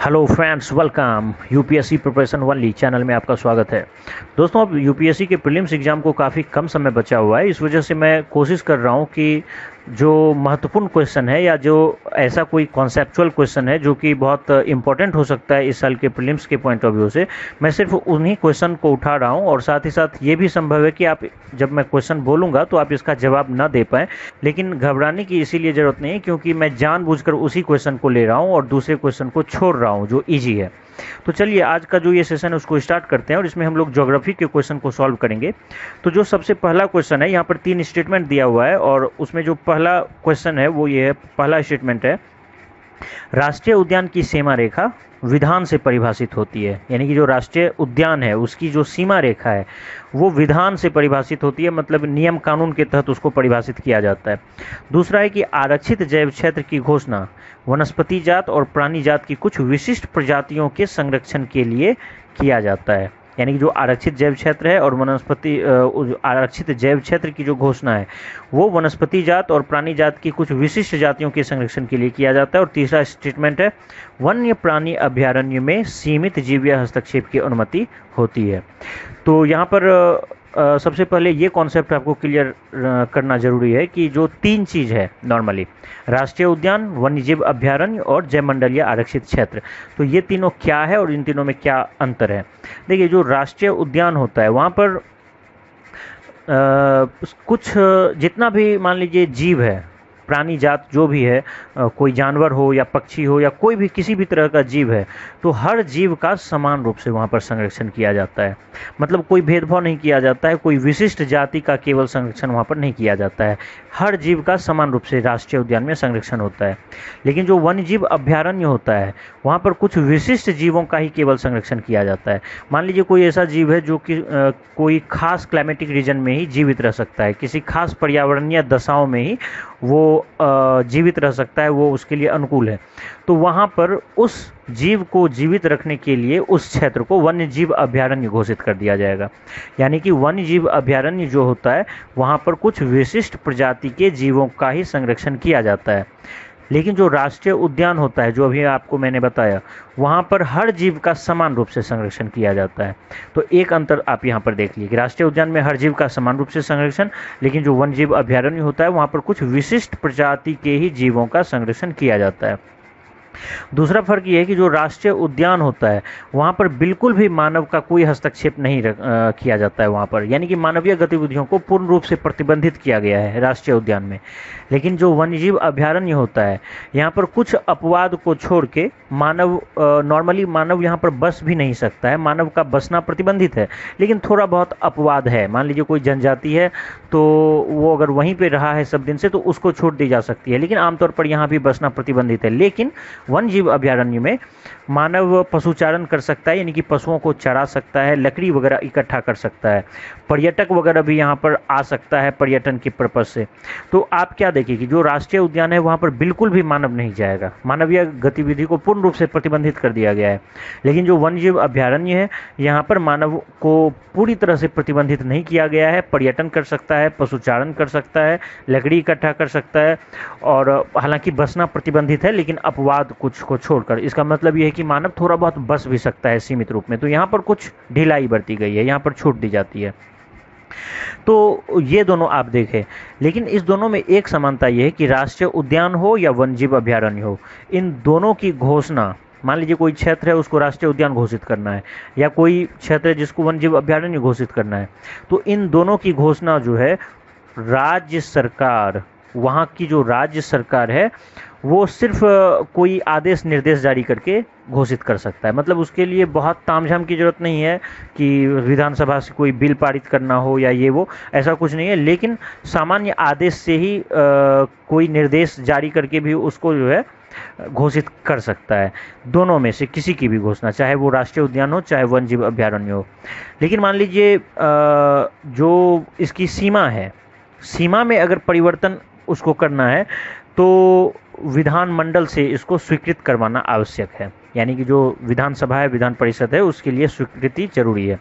Hello friends, welcome UPSC preparation only channel में आपका स्वागत है। दोस्तों, अब यूपीएससी के प्रीलिम्स एग्ज़ाम को काफ़ी कम समय बचा हुआ है। इस वजह से मैं कोशिश कर रहा हूं कि जो महत्वपूर्ण क्वेश्चन है या जो ऐसा कोई कॉन्सेप्चुअल क्वेश्चन है जो कि बहुत इंपॉर्टेंट हो सकता है इस साल के प्रीलिम्स के पॉइंट ऑफ व्यू से, मैं सिर्फ उन्हीं क्वेश्चन को उठा रहा हूं। और साथ ही साथ ये भी संभव है कि आप जब मैं क्वेश्चन बोलूँगा तो आप इसका जवाब ना दे पाएँ, लेकिन घबराने की इसीलिए ज़रूरत नहीं है क्योंकि मैं जानबूझकर उसी क्वेश्चन को ले रहा हूँ और दूसरे क्वेश्चन को छोड़ रहा हूँ जो ईजी है। तो चलिए आज का जो ये सेशन है उसको स्टार्ट करते हैं और इसमें हम लोग ज्योग्राफी के क्वेश्चन को सॉल्व करेंगे। तो जो सबसे पहला क्वेश्चन है, यहाँ पर 3 स्टेटमेंट दिया हुआ है और उसमें जो पहला क्वेश्चन है वो ये है, पहला स्टेटमेंट है, राष्ट्रीय उद्यान की सीमा रेखा विधान से परिभाषित होती है। यानी कि जो राष्ट्रीय उद्यान है उसकी जो सीमा रेखा है वो विधान से परिभाषित होती है, मतलब नियम कानून के तहत उसको परिभाषित किया जाता है। दूसरा है कि आरक्षित जैव क्षेत्र की घोषणा वनस्पति जात और प्राणी जात की कुछ विशिष्ट प्रजातियों के संरक्षण के लिए किया जाता है। यानी कि जो आरक्षित जैव क्षेत्र है और आरक्षित जैव क्षेत्र की जो घोषणा है वो वनस्पति जात और प्राणी जात की कुछ विशिष्ट जातियों के संरक्षण के लिए किया जाता है। और तीसरा स्टेटमेंट है, वन्य प्राणी अभयारण्य में सीमित जीवीय हस्तक्षेप की अनुमति होती है। तो यहाँ पर सबसे पहले ये कॉन्सेप्ट आपको क्लियर करना जरूरी है कि जो 3 चीज़ है नॉर्मली, राष्ट्रीय उद्यान, वन्यजीव अभयारण्य और जैवमंडलीय आरक्षित क्षेत्र, तो ये तीनों क्या है और इन तीनों में क्या अंतर है। देखिए, जो राष्ट्रीय उद्यान होता है वहाँ पर कुछ जितना भी मान लीजिए जीव है, प्राणी जात जो भी है, कोई जानवर हो या पक्षी हो या कोई भी किसी भी तरह का जीव है, तो हर जीव का समान रूप से वहाँ पर संरक्षण किया जाता है। मतलब कोई भेदभाव नहीं किया जाता है, कोई विशिष्ट जाति का केवल संरक्षण वहाँ पर नहीं किया जाता है। हर जीव का समान रूप से राष्ट्रीय उद्यान में संरक्षण होता है। लेकिन जो वन्यजीव अभयारण्य होता है वहाँ पर कुछ विशिष्ट जीवों का ही केवल संरक्षण किया जाता है। मान लीजिए कोई ऐसा जीव है जो कि कोई खास क्लाइमेटिक रीजन में ही जीवित रह सकता है, किसी खास पर्यावरणीय दशाओं में ही वो जीवित रह सकता है, वो उसके लिए अनुकूल है, तो वहाँ पर उस जीव को जीवित रखने के लिए उस क्षेत्र को वन्य जीव अभयारण्य घोषित कर दिया जाएगा। यानी कि वन्य जीव अभयारण्य जो होता है वहाँ पर कुछ विशिष्ट प्रजाति के जीवों का ही संरक्षण किया जाता है। लेकिन जो राष्ट्रीय उद्यान होता है, जो अभी आपको मैंने बताया, वहाँ पर हर जीव का समान रूप से संरक्षण किया जाता है। तो एक अंतर आप यहाँ पर देख लीजिए कि राष्ट्रीय उद्यान में हर जीव का समान रूप से संरक्षण, लेकिन जो वन्य जीव अभयारण्य होता है वहाँ पर कुछ विशिष्ट प्रजाति के ही जीवों का संरक्षण किया जाता है। दूसरा फर्क ये है कि जो राष्ट्रीय उद्यान होता है वहाँ पर बिल्कुल भी मानव का कोई हस्तक्षेप नहीं किया जाता है वहाँ पर, यानी कि मानवीय गतिविधियों को पूर्ण रूप से प्रतिबंधित किया गया है राष्ट्रीय उद्यान में। लेकिन जो वन्यजीव अभयारण्य होता है यहाँ पर कुछ अपवाद को छोड़ के मानव नॉर्मली मानव यहाँ पर बस भी नहीं सकता है, मानव का बसना प्रतिबंधित है, लेकिन थोड़ा बहुत अपवाद है। मान लीजिए कोई जनजाति है तो वो अगर वहीं पे रहा है सब दिन से तो उसको छूट दी जा सकती है, लेकिन आमतौर पर यहाँ भी बसना प्रतिबंधित है। लेकिन वन्यजीव अभयारण्य में मानव पशुचारण कर सकता है, यानी कि पशुओं को चरा सकता है, लकड़ी वगैरह इकट्ठा कर सकता है, पर्यटक वगैरह भी यहाँ पर आ सकता है पर्यटन के पर्पज से। तो आप क्या देखिए कि जो राष्ट्रीय उद्यान है वहाँ पर बिल्कुल भी मानव नहीं जाएगा, मानवीय गतिविधि को पूर्ण रूप से प्रतिबंधित कर दिया गया है। लेकिन जो वन्यजीव अभयारण्य है यहाँ पर मानव को पूरी तरह से प्रतिबंधित नहीं किया गया है, पर्यटन कर सकता है, पशुचारण कर सकता है, लकड़ी इकट्ठा कर सकता है, और हालांकि बसना प्रतिबंधित है लेकिन अपवाद कुछ को छोड़कर। इसका मतलब ये है कि मानव थोड़ा बहुत बस भी सकता है सीमित रूप में, तो यहाँ पर कुछ ढिलाई बरती गई है, यहाँ पर छूट दी जाती है। तो ये दोनों आप देखें, लेकिन इस दोनों में एक समानता ये है कि राष्ट्रीय उद्यान हो या वन्यजीव अभयारण्य हो, इन दोनों की घोषणा, मान लीजिए कोई क्षेत्र है उसको राष्ट्रीय उद्यान घोषित करना है या कोई क्षेत्र है जिसको वन्यजीव अभयारण्य घोषित करना है, तो इन दोनों की घोषणा जो है राज्य सरकार, वहाँ की जो राज्य सरकार है वो सिर्फ कोई आदेश निर्देश जारी करके घोषित कर सकता है। मतलब उसके लिए बहुत तामझाम की जरूरत नहीं है कि विधानसभा से कोई बिल पारित करना हो या ये वो, ऐसा कुछ नहीं है। लेकिन सामान्य आदेश से ही कोई निर्देश जारी करके भी उसको जो है घोषित कर सकता है। दोनों में से किसी की भी घोषणा, चाहे वो राष्ट्रीय उद्यान हो चाहे वन्यजीव अभयारण्य हो। लेकिन मान लीजिए जो इसकी सीमा है, सीमा में अगर परिवर्तन उसको करना है तो विधानमंडल से इसको स्वीकृत करवाना आवश्यक है। यानी कि जो विधानसभा है, विधान परिषद है, उसके लिए स्वीकृति जरूरी है।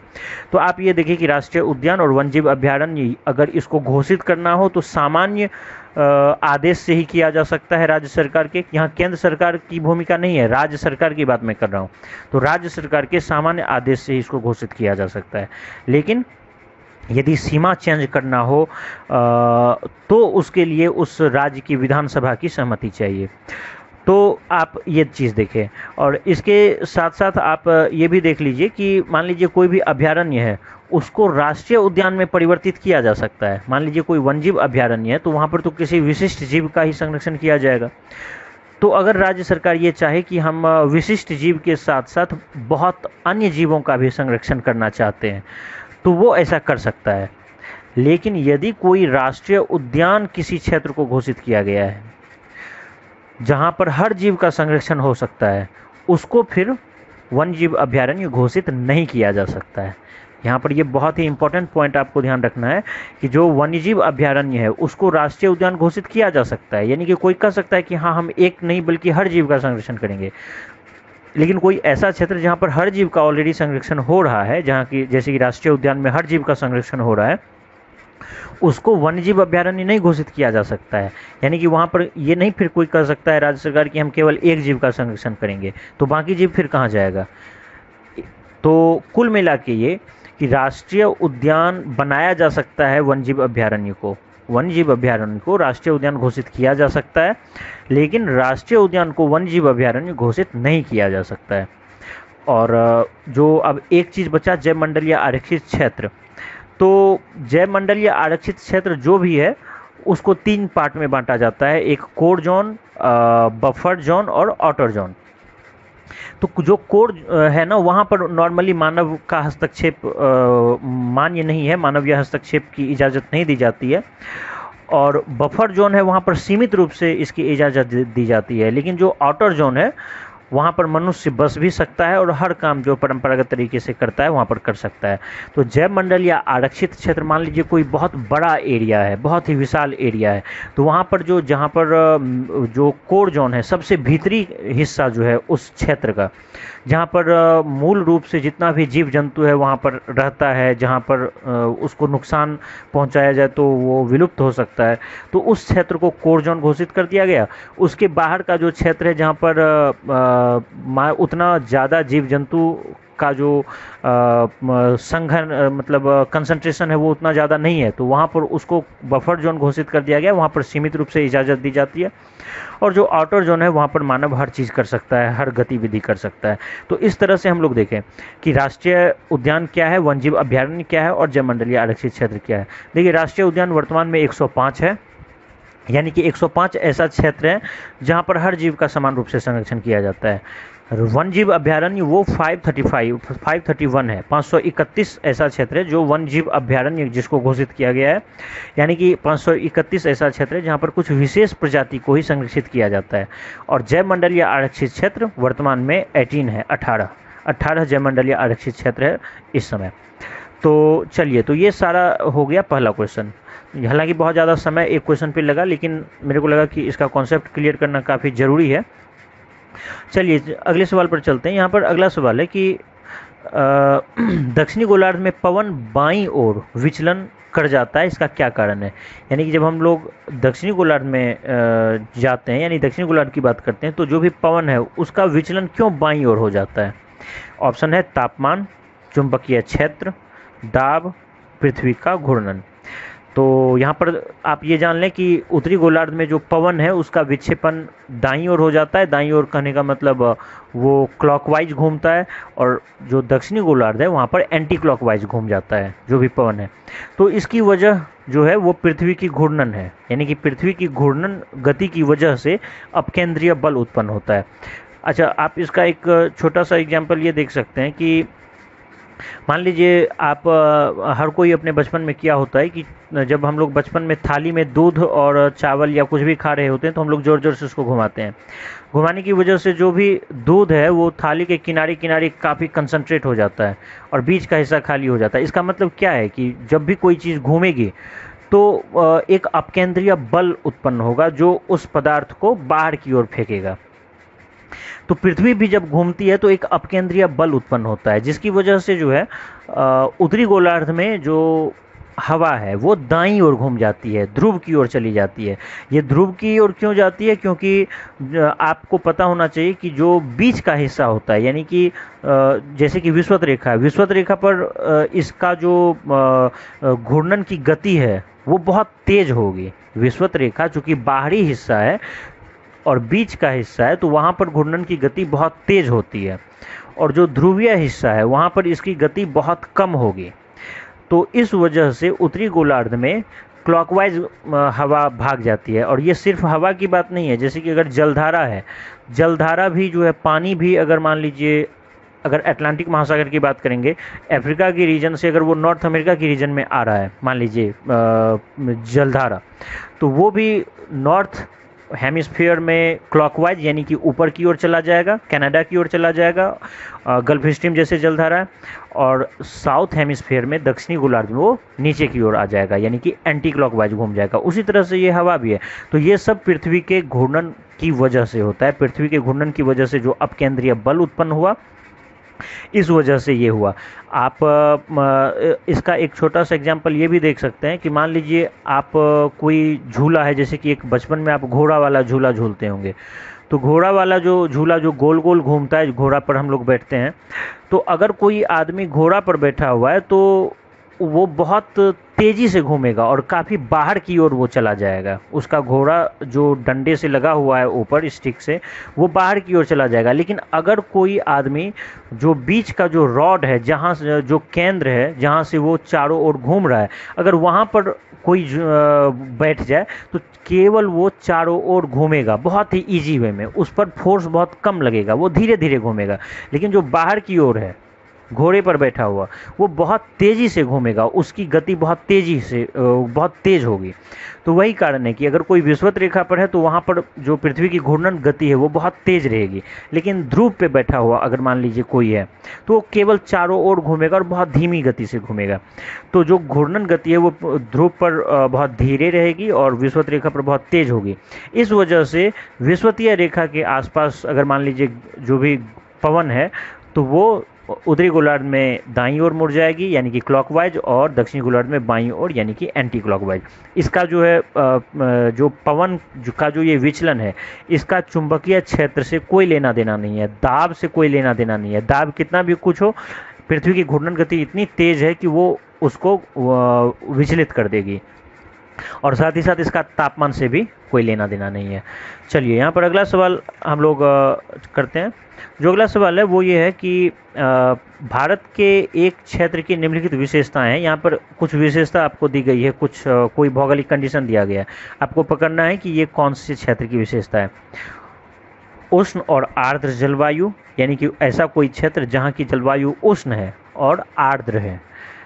तो आप ये देखिए कि राष्ट्रीय उद्यान और वन्यजीव अभयारण्य अगर इसको घोषित करना हो तो सामान्य आदेश से ही किया जा सकता है राज्य सरकार के। यहाँ केंद्र सरकार की भूमिका नहीं है, राज्य सरकार की बात मैं कर रहा हूँ। तो राज्य सरकार के सामान्य आदेश से ही इसको घोषित किया जा सकता है। लेकिन यदि सीमा चेंज करना हो तो उसके लिए उस राज्य की विधानसभा की सहमति चाहिए। तो आप ये चीज़ देखें, और इसके साथ साथ आप ये भी देख लीजिए कि मान लीजिए कोई भी अभयारण्य है, उसको राष्ट्रीय उद्यान में परिवर्तित किया जा सकता है। मान लीजिए कोई वन्यजीव अभयारण्य है तो वहाँ पर तो किसी विशिष्ट जीव का ही संरक्षण किया जाएगा। तो अगर राज्य सरकार ये चाहे कि हम विशिष्ट जीव के साथ साथ बहुत अन्य जीवों का भी संरक्षण करना चाहते हैं तो वो ऐसा कर सकता है। लेकिन यदि कोई राष्ट्रीय उद्यान किसी क्षेत्र को घोषित किया गया है जहाँ पर हर जीव का संरक्षण हो सकता है, उसको फिर वन्यजीव अभयारण्य घोषित नहीं किया जा सकता है। यहाँ पर ये बहुत ही इंपॉर्टेंट पॉइंट आपको ध्यान रखना है कि जो वन्यजीव अभयारण्य है उसको राष्ट्रीय उद्यान घोषित किया जा सकता है। यानी कि कोई कह सकता है कि हाँ, हम एक नहीं बल्कि हर जीव का संरक्षण करेंगे। लेकिन कोई ऐसा क्षेत्र जहाँ पर हर जीव का ऑलरेडी संरक्षण हो रहा है, जहाँ की जैसे कि राष्ट्रीय उद्यान में हर जीव का संरक्षण हो रहा है, उसको वन्यजीव अभयारण्य नहीं घोषित किया जा सकता है। यानी कि वहाँ पर ये नहीं फिर कोई कर सकता है राज्य सरकार कि हम केवल एक जीव का संरक्षण करेंगे, तो बाकी जीव फिर कहाँ जाएगा। तो कुल मिला के ये कि राष्ट्रीय उद्यान बनाया जा सकता है, वन्यजीव अभयारण्य को राष्ट्रीय उद्यान घोषित किया जा सकता है, लेकिन राष्ट्रीय उद्यान को वन्यजीव अभयारण्य घोषित नहीं किया जा सकता है। और जो अब एक चीज़ बचा, जैव मंडल या आरक्षित क्षेत्र। तो जैव मंडल या आरक्षित क्षेत्र जो भी है उसको 3 पार्ट में बांटा जाता है, एक कोर जोन, बफर जोन और आउटर जोन। तो जो कोर है ना, वहाँ पर नॉर्मली मानव का हस्तक्षेप मान्य नहीं है, मानवीय हस्तक्षेप की इजाज़त नहीं दी जाती है। और बफर जोन है, वहाँ पर सीमित रूप से इसकी इजाज़त दी जाती है। लेकिन जो आउटर जोन है वहाँ पर मनुष्य बस भी सकता है और हर काम जो परंपरागत तरीके से करता है वहाँ पर कर सकता है। तो जैव मंडल या आरक्षित क्षेत्र, मान लीजिए कोई बहुत बड़ा एरिया है, बहुत ही विशाल एरिया है, तो वहाँ पर जहाँ पर जो कोर जोन है, सबसे भीतरी हिस्सा जो है उस क्षेत्र का, जहाँ पर मूल रूप से जितना भी जीव जंतु है वहाँ पर रहता है, जहाँ पर उसको नुकसान पहुँचाया जाए तो वो विलुप्त हो सकता है, तो उस क्षेत्र को कोर जोन घोषित कर दिया गया। उसके बाहर का जो क्षेत्र है जहाँ पर उतना ज़्यादा जीव जंतु का जो संघन मतलब कंसंट्रेशन है वो उतना ज़्यादा नहीं है, तो वहाँ पर उसको बफर जोन घोषित कर दिया गया। वहाँ पर सीमित रूप से इजाज़त दी जाती है। और जो आउटर जोन है वहाँ पर मानव हर चीज़ कर सकता है, हर गतिविधि कर सकता है। तो इस तरह से हम लोग देखें कि राष्ट्रीय उद्यान क्या है, वन्यजीव अभयारण्य क्या है और जैव मंडलीय आरक्षित क्षेत्र क्या है। देखिए, राष्ट्रीय उद्यान वर्तमान में 105 है, यानी कि 105 ऐसा क्षेत्र है जहाँ पर हर जीव का समान रूप से संरक्षण किया जाता है। वन्यजीव अभयारण्य वो 531 है, 531 ऐसा क्षेत्र है जो वन्यजीव अभयारण्य जिसको घोषित किया गया है। यानी कि 531 ऐसा क्षेत्र है जहाँ पर कुछ विशेष प्रजाति को ही संरक्षित किया जाता है। और जैव मंडलीय आरक्षित क्षेत्र वर्तमान में 18 है, 18 जैव मंडलीय आरक्षित क्षेत्र है इस समय। तो चलिए, तो ये सारा हो गया पहला क्वेश्चन। हालांकि बहुत ज़्यादा समय एक क्वेश्चन पे लगा, लेकिन मेरे को लगा कि इसका कॉन्सेप्ट क्लियर करना काफ़ी ज़रूरी है। चलिए अगले सवाल पर चलते हैं। यहाँ पर अगला सवाल है कि दक्षिणी गोलार्ध में पवन बाईं ओर विचलन कर जाता है, इसका क्या कारण है। यानी कि जब हम लोग दक्षिणी गोलार्ध में जाते हैं, यानी दक्षिणी गोलार्ध की बात करते हैं, तो जो भी पवन है उसका विचलन क्यों बाईं ओर हो जाता है। ऑप्शन है तापमान, चुंबकीय क्षेत्र, दाब, पृथ्वी का घूर्णन। तो यहाँ पर आप ये जान लें कि उत्तरी गोलार्ध में जो पवन है उसका विक्षेपण दाईं ओर हो जाता है। दाईं ओर कहने का मतलब वो क्लॉकवाइज घूमता है, और जो दक्षिणी गोलार्ध है वहाँ पर एंटी क्लॉकवाइज घूम जाता है जो भी पवन है। तो इसकी वजह जो है वो पृथ्वी की घूर्णन है, यानी कि पृथ्वी की घूर्णन गति की वजह से अपकेंद्रीय बल उत्पन्न होता है। अच्छा, आप इसका एक छोटा सा एग्जाम्पल ये देख सकते हैं कि मान लीजिए आप हर कोई अपने बचपन में क्या होता है कि जब हम लोग बचपन में थाली में दूध और चावल या कुछ भी खा रहे होते हैं तो हम लोग ज़ोर ज़ोर से उसको घुमाते हैं। घुमाने की वजह से जो भी दूध है वो थाली के किनारे किनारे काफ़ी कंसंट्रेट हो जाता है और बीच का हिस्सा खाली हो जाता है। इसका मतलब क्या है कि जब भी कोई चीज़ घूमेगी तो एक अपकेंद्रीय बल उत्पन्न होगा जो उस पदार्थ को बाहर की ओर फेंकेगा। तो पृथ्वी भी जब घूमती है तो एक अपकेंद्रीय बल उत्पन्न होता है, जिसकी वजह से जो है उत्तरी गोलार्ध में जो हवा है वो दाईं ओर घूम जाती है, ध्रुव की ओर चली जाती है। ये ध्रुव की ओर क्यों जाती है? क्योंकि आपको पता होना चाहिए कि जो बीच का हिस्सा होता है, यानी कि जैसे कि विषुवत रेखा है, विषुवत रेखा पर इसका जो घूर्णन की गति है वो बहुत तेज होगी। विषुवत रेखा चूंकि बाहरी हिस्सा है और बीच का हिस्सा है, तो वहाँ पर घूर्णन की गति बहुत तेज होती है, और जो ध्रुवीय हिस्सा है वहाँ पर इसकी गति बहुत कम होगी। तो इस वजह से उत्तरी गोलार्ध में क्लॉकवाइज हवा भाग जाती है। और ये सिर्फ हवा की बात नहीं है, जैसे कि अगर जलधारा है, जलधारा भी जो है, पानी भी, अगर मान लीजिए अगर अटलांटिक महासागर की बात करेंगे, अफ्रीका की रीजन से अगर वो नॉर्थ अमेरिका की रीजन में आ रहा है, मान लीजिए जलधारा, तो वो भी नॉर्थ हेमिस्फीयर में क्लॉकवाइज यानी कि ऊपर की ओर चला जाएगा, कनाडा की ओर चला जाएगा, गल्फ स्ट्रीम जैसे जलधारा है, और साउथ हेमिस्फीयर में दक्षिणी गोलार्ध में वो नीचे की ओर आ जाएगा, यानी कि एंटी क्लॉकवाइज घूम जाएगा। उसी तरह से ये हवा भी है। तो ये सब पृथ्वी के घूर्णन की वजह से होता है। पृथ्वी के घूर्णन की वजह से जो अपकेंद्रीय बल उत्पन्न हुआ, इस वजह से ये हुआ। आप इसका एक छोटा सा एग्जांपल ये भी देख सकते हैं कि मान लीजिए आप कोई झूला है, जैसे कि एक बचपन में आप घोड़ा वाला झूला झूलते होंगे, तो घोड़ा वाला जो झूला जो गोल गोल घूमता है, घोड़ा पर हम लोग बैठते हैं, तो अगर कोई आदमी घोड़ा पर बैठा हुआ है तो वो बहुत तेज़ी से घूमेगा और काफ़ी बाहर की ओर वो चला जाएगा। उसका घोड़ा जो डंडे से लगा हुआ है ऊपर स्टिक से, वो बाहर की ओर चला जाएगा। लेकिन अगर कोई आदमी जो बीच का जो रॉड है, जहाँ से जो केंद्र है, जहाँ से वो चारों ओर घूम रहा है, अगर वहाँ पर कोई बैठ जाए तो केवल वो चारों ओर घूमेगा बहुत ही इजी वे में, उस पर फोर्स बहुत कम लगेगा, वो धीरे धीरे घूमेगा। लेकिन जो बाहर की ओर है, घोड़े पर बैठा हुआ, वो बहुत तेज़ी से घूमेगा, उसकी गति बहुत तेज़ी से बहुत तेज़ होगी। तो वही कारण है कि अगर कोई विषुवत रेखा पर है तो वहाँ पर जो पृथ्वी की घूर्णन गति है वो बहुत तेज़ रहेगी। लेकिन ध्रुव पे बैठा हुआ अगर मान लीजिए कोई है, तो वो केवल चारों ओर घूमेगा और बहुत धीमी गति से घूमेगा। तो जो घूर्णन गति है वो ध्रुव पर बहुत धीरे रहेगी और विषुवत रेखा पर बहुत तेज़ होगी। इस वजह से विषुवतीय रेखा के आसपास अगर मान लीजिए जो भी पवन है, तो वो उत्तरी गोलार्ध में दाईं ओर मुड़ जाएगी यानी कि क्लॉकवाइज, और दक्षिणी गोलार्ध में बाईं ओर यानी कि एंटी क्लॉकवाइज। इसका जो है जो पवन का जो ये विचलन है, इसका चुंबकीय क्षेत्र से कोई लेना देना नहीं है, दाब से कोई लेना देना नहीं है। दाब कितना भी कुछ हो, पृथ्वी की घूर्णन गति इतनी तेज है कि वो उसको विचलित कर देगी, और साथ ही साथ इसका तापमान से भी कोई लेना देना नहीं है। चलिए यहाँ पर अगला सवाल हम लोग करते हैं। जो अगला सवाल है वो ये है कि भारत के एक क्षेत्र की निम्नलिखित विशेषताएं हैं। यहाँ पर कुछ विशेषता आपको दी गई है, कुछ कोई भौगोलिक कंडीशन दिया गया है, आपको पकड़ना है कि ये कौन से क्षेत्र की विशेषता है। उष्ण और आर्द्र जलवायु, यानी कि ऐसा कोई क्षेत्र जहाँ की जलवायु उष्ण है और आर्द्र है।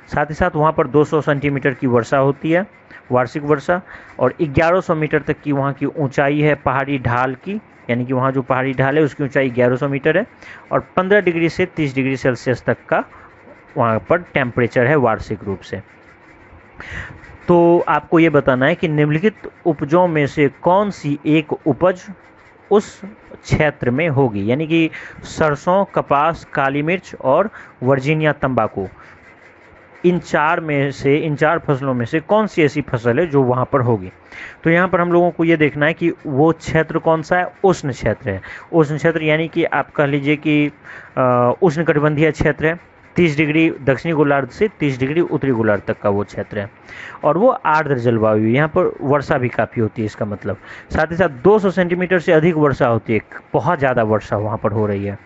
साथ ही साथ वहाँ पर 200 सेंटीमीटर की वर्षा होती है, वार्षिक वर्षा, और 1100 मीटर तक की वहाँ की ऊंचाई है पहाड़ी ढाल की, यानी कि वहाँ जो पहाड़ी ढाल है उसकी ऊंचाई 1100 मीटर है, और 15 डिग्री से 30 डिग्री सेल्सियस तक का वहाँ पर टेम्परेचर है वार्षिक रूप से। तो आपको ये बताना है कि निम्नलिखित उपजों में से कौन सी एक उपज उस क्षेत्र में होगी, यानी कि सरसों, कपास, काली मिर्च और वर्जीनिया तंबाकू। इन चार फसलों में से कौन सी ऐसी फसल है जो वहाँ पर होगी। तो यहाँ पर हम लोगों को ये देखना है कि वो क्षेत्र कौन सा है। उष्ण क्षेत्र है। उष्ण क्षेत्र यानी कि आप कह लीजिए कि उष्ण कटिबंधीय क्षेत्र है, 30 डिग्री दक्षिणी गोलार्ध से 30 डिग्री उत्तरी गोलार्ध तक का वो क्षेत्र है, और वो आर्द्र जलवायु, यहाँ पर वर्षा भी काफ़ी होती है इसका मतलब। साथ ही साथ 200 सेंटीमीटर से अधिक वर्षा होती है, बहुत ज़्यादा वर्षा वहाँ पर हो रही है,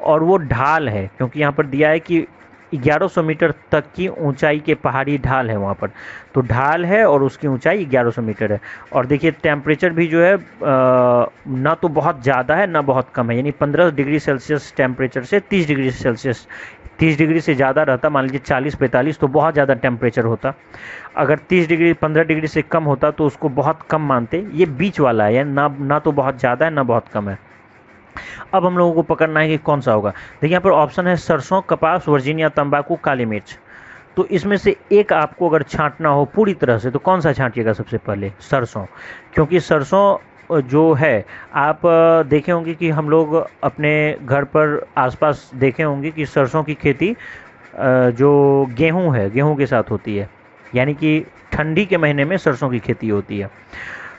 और वो ढाल है, क्योंकि यहाँ पर दिया है कि 1100 मीटर तक की ऊंचाई के पहाड़ी ढाल है वहाँ पर, तो ढाल है और उसकी ऊंचाई 1100 मीटर है। और देखिए टेम्परेचर भी जो है ना तो बहुत ज़्यादा है ना बहुत कम है, यानी 15 डिग्री सेल्सियस टेम्परेचर से 30 डिग्री सेल्सियस, 30 डिग्री से ज़्यादा रहता, मान लीजिए 40-45 तो बहुत ज़्यादा टेम्परेचर होता। अगर 30 डिग्री 15 डिग्री से कम होता तो उसको बहुत कम मानते। ये बीच वाला है, ना तो बहुत ज़्यादा है ना बहुत कम है। अब हम लोगों को पकड़ना है कि कौन सा होगा। देखिए यहाँ पर ऑप्शन है सरसों, कपास, वर्जीनिया तंबाकू, काली मिर्च। तो इसमें से एक आपको अगर छांटना हो पूरी तरह से तो कौन सा छांटिएगा सबसे पहले? सरसों, क्योंकि सरसों जो है, आप देखे होंगे कि हम लोग अपने घर पर आसपास देखे होंगे कि सरसों की खेती जो गेहूं है, गेहूं के साथ होती है, यानी कि ठंडी के महीने में सरसों की खेती होती है।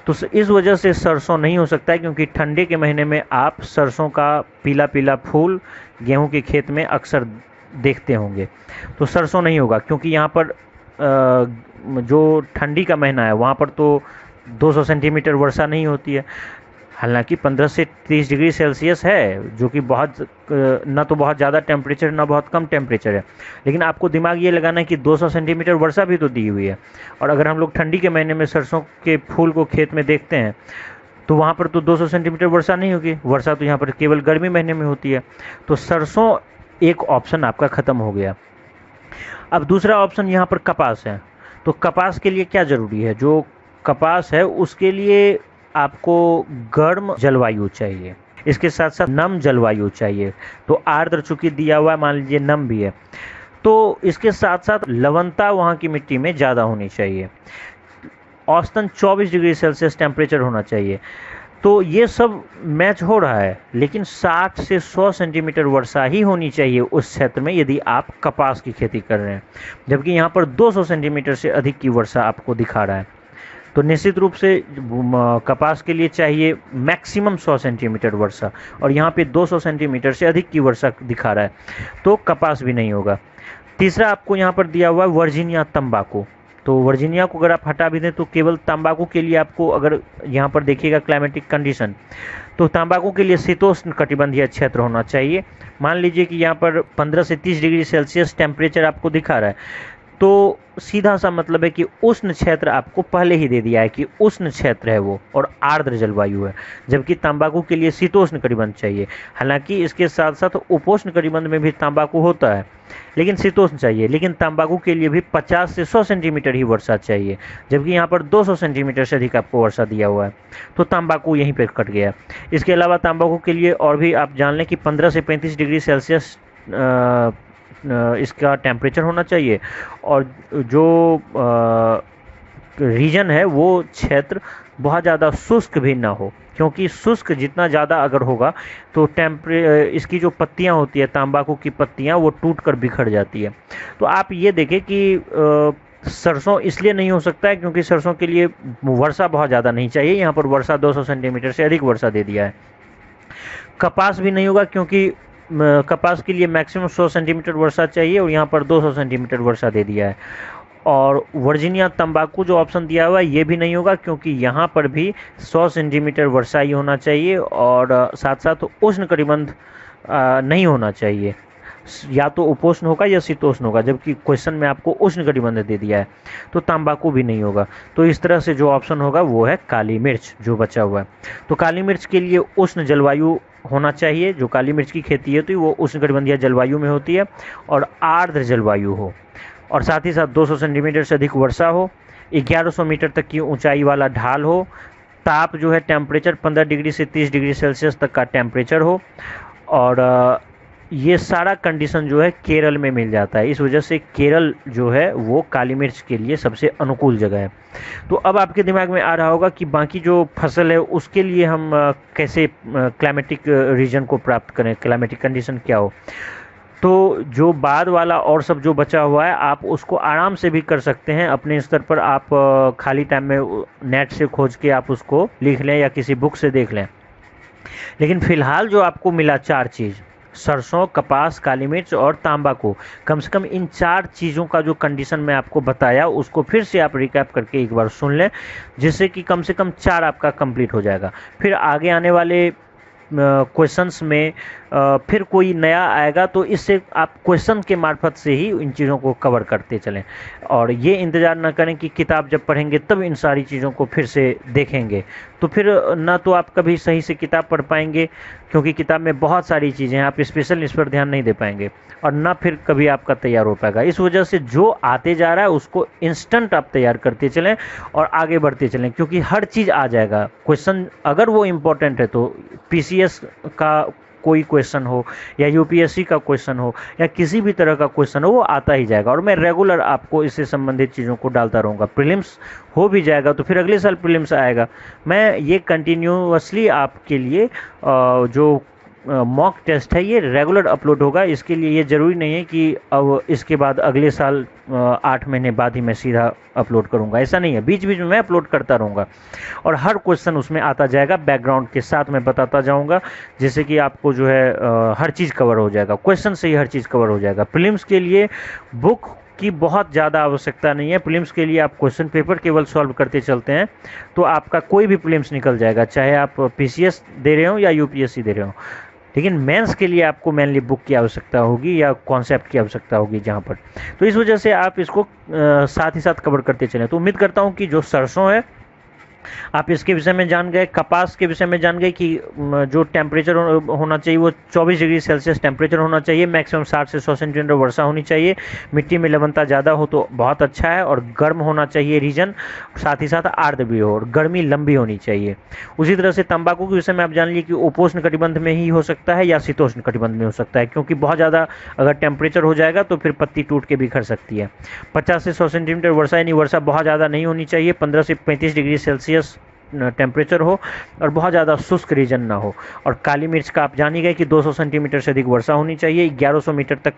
तो इस वजह से सरसों नहीं हो सकता है, क्योंकि ठंडे के महीने में आप सरसों का पीला पीला फूल गेहूं के खेत में अक्सर देखते होंगे। तो सरसों नहीं होगा, क्योंकि यहाँ पर जो ठंडी का महीना है वहाँ पर तो 200 सेंटीमीटर वर्षा नहीं होती है। हालांकि 15 से 30 डिग्री सेल्सियस है, जो कि बहुत ना तो बहुत ज़्यादा टेम्परेचर ना बहुत कम टेम्परेचर है, लेकिन आपको दिमाग ये लगाना है कि 200 सेंटीमीटर वर्षा भी तो दी हुई है। और अगर हम लोग ठंडी के महीने में सरसों के फूल को खेत में देखते हैं तो वहाँ पर तो 200 सेंटीमीटर वर्षा नहीं होगी, वर्षा तो यहाँ पर केवल गर्मी महीने में होती है। तो सरसों एक ऑप्शन आपका ख़त्म हो गया। अब दूसरा ऑप्शन यहाँ पर कपास है। तो कपास के लिए क्या ज़रूरी है? जो कपास है उसके लिए आपको गर्म जलवायु चाहिए, इसके साथ साथ नम जलवायु चाहिए। तो आर्द्र चूंकि दिया हुआ है, मान लीजिए नम भी है, तो इसके साथ साथ लवणता वहाँ की मिट्टी में ज़्यादा होनी चाहिए। औसतन 24 डिग्री सेल्सियस टेम्परेचर होना चाहिए। तो ये सब मैच हो रहा है, लेकिन 60 से 100 सेंटीमीटर वर्षा ही होनी चाहिए उस क्षेत्र में यदि आप कपास की खेती कर रहे हैं, जबकि यहाँ पर 200 सेंटीमीटर से अधिक की वर्षा आपको दिखा रहा है। तो निश्चित रूप से कपास के लिए चाहिए मैक्सिमम 100 सेंटीमीटर वर्षा, और यहाँ पे 200 सेंटीमीटर से अधिक की वर्षा दिखा रहा है, तो कपास भी नहीं होगा। तीसरा आपको यहाँ पर दिया हुआ है वर्जीनिया तंबाकू। तो वर्जीनिया को अगर आप हटा भी दें तो केवल तंबाकू के लिए आपको, अगर यहाँ पर देखिएगा क्लाइमेटिक कंडीशन, तो तंबाकू के लिए शीतोष्ण कटिबंधीय क्षेत्र होना चाहिए। मान लीजिए कि यहाँ पर 15 से 30 डिग्री सेल्सियस टेम्परेचर आपको दिखा रहा है, तो सीधा सा मतलब है कि उष्ण क्षेत्र आपको पहले ही दे दिया है कि उष्ण क्षेत्र है वो, और आर्द्र जलवायु है, जबकि तंबाकू के लिए शीतोष्ण कटिबंध चाहिए। हालांकि इसके साथ साथ उपोष्ण कटिबंध में भी तंबाकू होता है, लेकिन शीतोष्ण चाहिए। लेकिन तंबाकू के लिए भी 50 से 100 सेंटीमीटर ही वर्षा चाहिए, जबकि यहाँ पर 200 सेंटीमीटर से अधिक आपको वर्षा दिया हुआ है, तो तंबाकू यहीं पर कट गया। इसके अलावा तंबाकू के लिए और भी आप जान लें कि 15 से 35 डिग्री सेल्सियस इसका टेम्परेचर होना चाहिए, और जो रीजन है वो क्षेत्र बहुत ज़्यादा शुष्क भी ना हो, क्योंकि शुष्क जितना ज़्यादा अगर होगा तो इसकी जो पत्तियां होती है, तंबाकू की पत्तियां, वो टूट कर बिखर जाती है। तो आप ये देखें कि सरसों इसलिए नहीं हो सकता है क्योंकि सरसों के लिए वर्षा बहुत ज़्यादा नहीं चाहिए, यहाँ पर वर्षा 200 सेंटीमीटर से अधिक वर्षा दे दिया है। कपास भी नहीं होगा क्योंकि कपास के लिए मैक्सिमम 100 सेंटीमीटर वर्षा चाहिए, और यहाँ पर 200 सेंटीमीटर वर्षा दे दिया है। और वर्जीनिया तंबाकू जो ऑप्शन दिया हुआ है ये भी नहीं होगा, क्योंकि यहाँ पर भी 100 सेंटीमीटर वर्षा ही होना चाहिए, और साथ साथ उष्ण कटिबंध नहीं होना चाहिए, या तो उपोष्ण होगा या शीतोष्ण होगा, जबकि क्वेश्चन में आपको उष्ण कटिबंध दे दिया है। तो तंबाकू भी नहीं होगा। तो इस तरह से जो ऑप्शन होगा वो है काली मिर्च जो बचा हुआ है। तो काली मिर्च के लिए उष्ण जलवायु होना चाहिए, जो काली मिर्च की खेती है तो वो उष्णकटिबंधीय जलवायु में होती है, और आर्द्र जलवायु हो, और साथ ही साथ 200 सेंटीमीटर से अधिक वर्षा हो, 1100 मीटर तक की ऊंचाई वाला ढाल हो, ताप जो है टेम्परेचर 15 डिग्री से 30 डिग्री सेल्सियस तक का टेम्परेचर हो, और ये सारा कंडीशन जो है केरल में मिल जाता है। इस वजह से केरल जो है वो काली मिर्च के लिए सबसे अनुकूल जगह है। तो अब आपके दिमाग में आ रहा होगा कि बाकी जो फसल है उसके लिए हम कैसे क्लाइमेटिक रीजन को प्राप्त करें, क्लाइमेटिक कंडीशन क्या हो। तो जो बाद वाला और सब जो बचा हुआ है आप उसको आराम से भी कर सकते हैं अपने स्तर पर। आप खाली टाइम में नेट से खोज के आप उसको लिख लें या किसी बुक से देख लें। लेकिन फिलहाल जो आपको मिला 4 चीज़, सरसों, कपास, काली मिर्च और तंबाकू, कम से कम इन 4 चीज़ों का जो कंडीशन मैं आपको बताया उसको फिर से आप रिकैप करके एक बार सुन लें, जिससे कि कम से कम 4 आपका कंप्लीट हो जाएगा। फिर आगे आने वाले क्वेश्चंस में फिर कोई नया आएगा तो इससे आप क्वेश्चन के मार्फत से ही इन चीज़ों को कवर करते चलें, और ये इंतज़ार ना करें कि किताब जब पढ़ेंगे तब इन सारी चीज़ों को फिर से देखेंगे। तो फिर ना तो आप कभी सही से किताब पढ़ पाएंगे, क्योंकि किताब में बहुत सारी चीज़ें हैं, आप स्पेशल इस पर ध्यान नहीं दे पाएंगे, और ना फिर कभी आपका तैयार हो पाएगा। इस वजह से जो आते जा रहा है उसको इंस्टेंट आप तैयार करते चलें और आगे बढ़ते चलें, क्योंकि हर चीज़ आ जाएगा। क्वेश्चन अगर वो इम्पोर्टेंट है तो पीसीएस का कोई क्वेश्चन हो या यूपीएससी का क्वेश्चन हो या किसी भी तरह का क्वेश्चन हो, वो आता ही जाएगा और मैं रेगुलर आपको इससे संबंधित चीज़ों को डालता रहूँगा। प्रीलिम्स हो भी जाएगा तो फिर अगले साल प्रीलिम्स आएगा। मैं ये कंटिन्यूअसली आपके लिए जो मॉक टेस्ट है ये रेगुलर अपलोड होगा। इसके लिए ये ज़रूरी नहीं है कि अब इसके बाद अगले साल 8 महीने बाद ही मैं सीधा अपलोड करूंगा, ऐसा नहीं है। बीच बीच में मैं अपलोड करता रहूँगा और हर क्वेश्चन उसमें आता जाएगा, बैकग्राउंड के साथ मैं बताता जाऊंगा, जिससे कि आपको जो है हर चीज़ कवर हो जाएगा, क्वेश्चन से ही हर चीज़ कवर हो जाएगा। प्रीलिम्स के लिए बुक की बहुत ज़्यादा आवश्यकता नहीं है। प्रीलिम्स के लिए आप क्वेश्चन पेपर केवल सॉल्व करते चलते हैं तो आपका कोई भी प्रीलिम्स निकल जाएगा, चाहे आप पीसीएस दे रहे हो या यूपीएससी दे रहे हो। लेकिन मेंस के लिए आपको मेनली बुक की आवश्यकता होगी या कॉन्सेप्ट की आवश्यकता होगी जहाँ पर, तो इस वजह से आप इसको साथ ही साथ कवर करते चलें। तो उम्मीद करता हूँ कि जो सरसों है आप इसके विषय में जान गए, कपास के विषय में जान गए कि जो टेम्परेचर होना चाहिए वो 24 डिग्री सेल्सियस टेम्परेचर होना चाहिए, मैक्सिमम 60 से 100 सेंटीमीटर वर्षा होनी चाहिए, मिट्टी में लवणता ज़्यादा हो तो बहुत अच्छा है, और गर्म होना चाहिए रीजन, साथ ही साथ आर्द्र भी हो और गर्मी लंबी होनी चाहिए। उसी तरह से तंबाकू के विषय में आप जान लीजिए कि उपोष्ण कटिबंध में ही हो सकता है या शीतोष्ण कटिबंध में हो सकता है, क्योंकि बहुत ज़्यादा अगर टेम्परेचर हो जाएगा तो फिर पत्ती टूट के बिखर सकती है। 50 से 100 सेंटीमीटर वर्षा, यानी वर्षा बहुत ज़्यादा नहीं होनी चाहिए, 15 से 35 डिग्री सेल्सियस टेम्परेचर हो और बहुत ज़्यादा शुष्क रीजन ना हो। और काली मिर्च का आप जान ही गए कि 200 सेंटीमीटर से अधिक वर्षा होनी चाहिए, 1100 मीटर तक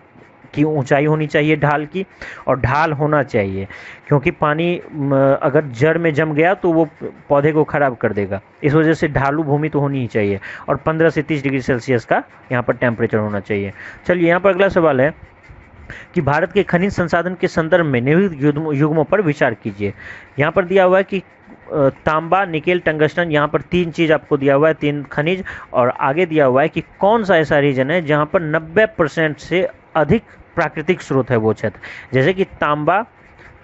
की ऊंचाई होनी चाहिए ढाल की, और ढाल होना चाहिए क्योंकि पानी अगर जड़ में जम गया तो वो पौधे को खराब कर देगा, इस वजह से ढालू भूमि तो होनी ही चाहिए, और 15 से 30 डिग्री सेल्सियस का यहाँ पर टेम्परेचर होना चाहिए। चलिए यहाँ पर अगला सवाल है कि भारत के खनिज संसाधन के संदर्भ में निम्नलिखित युग्मों पर विचार कीजिए। यहाँ पर दिया हुआ है कि तांबा, निकेल, टंगस्टन, यहाँ पर 3 चीज़ आपको दिया हुआ है, 3 खनिज, और आगे दिया हुआ है कि कौन सा ऐसा रीजन है जहाँ पर 90% से अधिक प्राकृतिक स्रोत है वो क्षेत्र। जैसे कि तांबा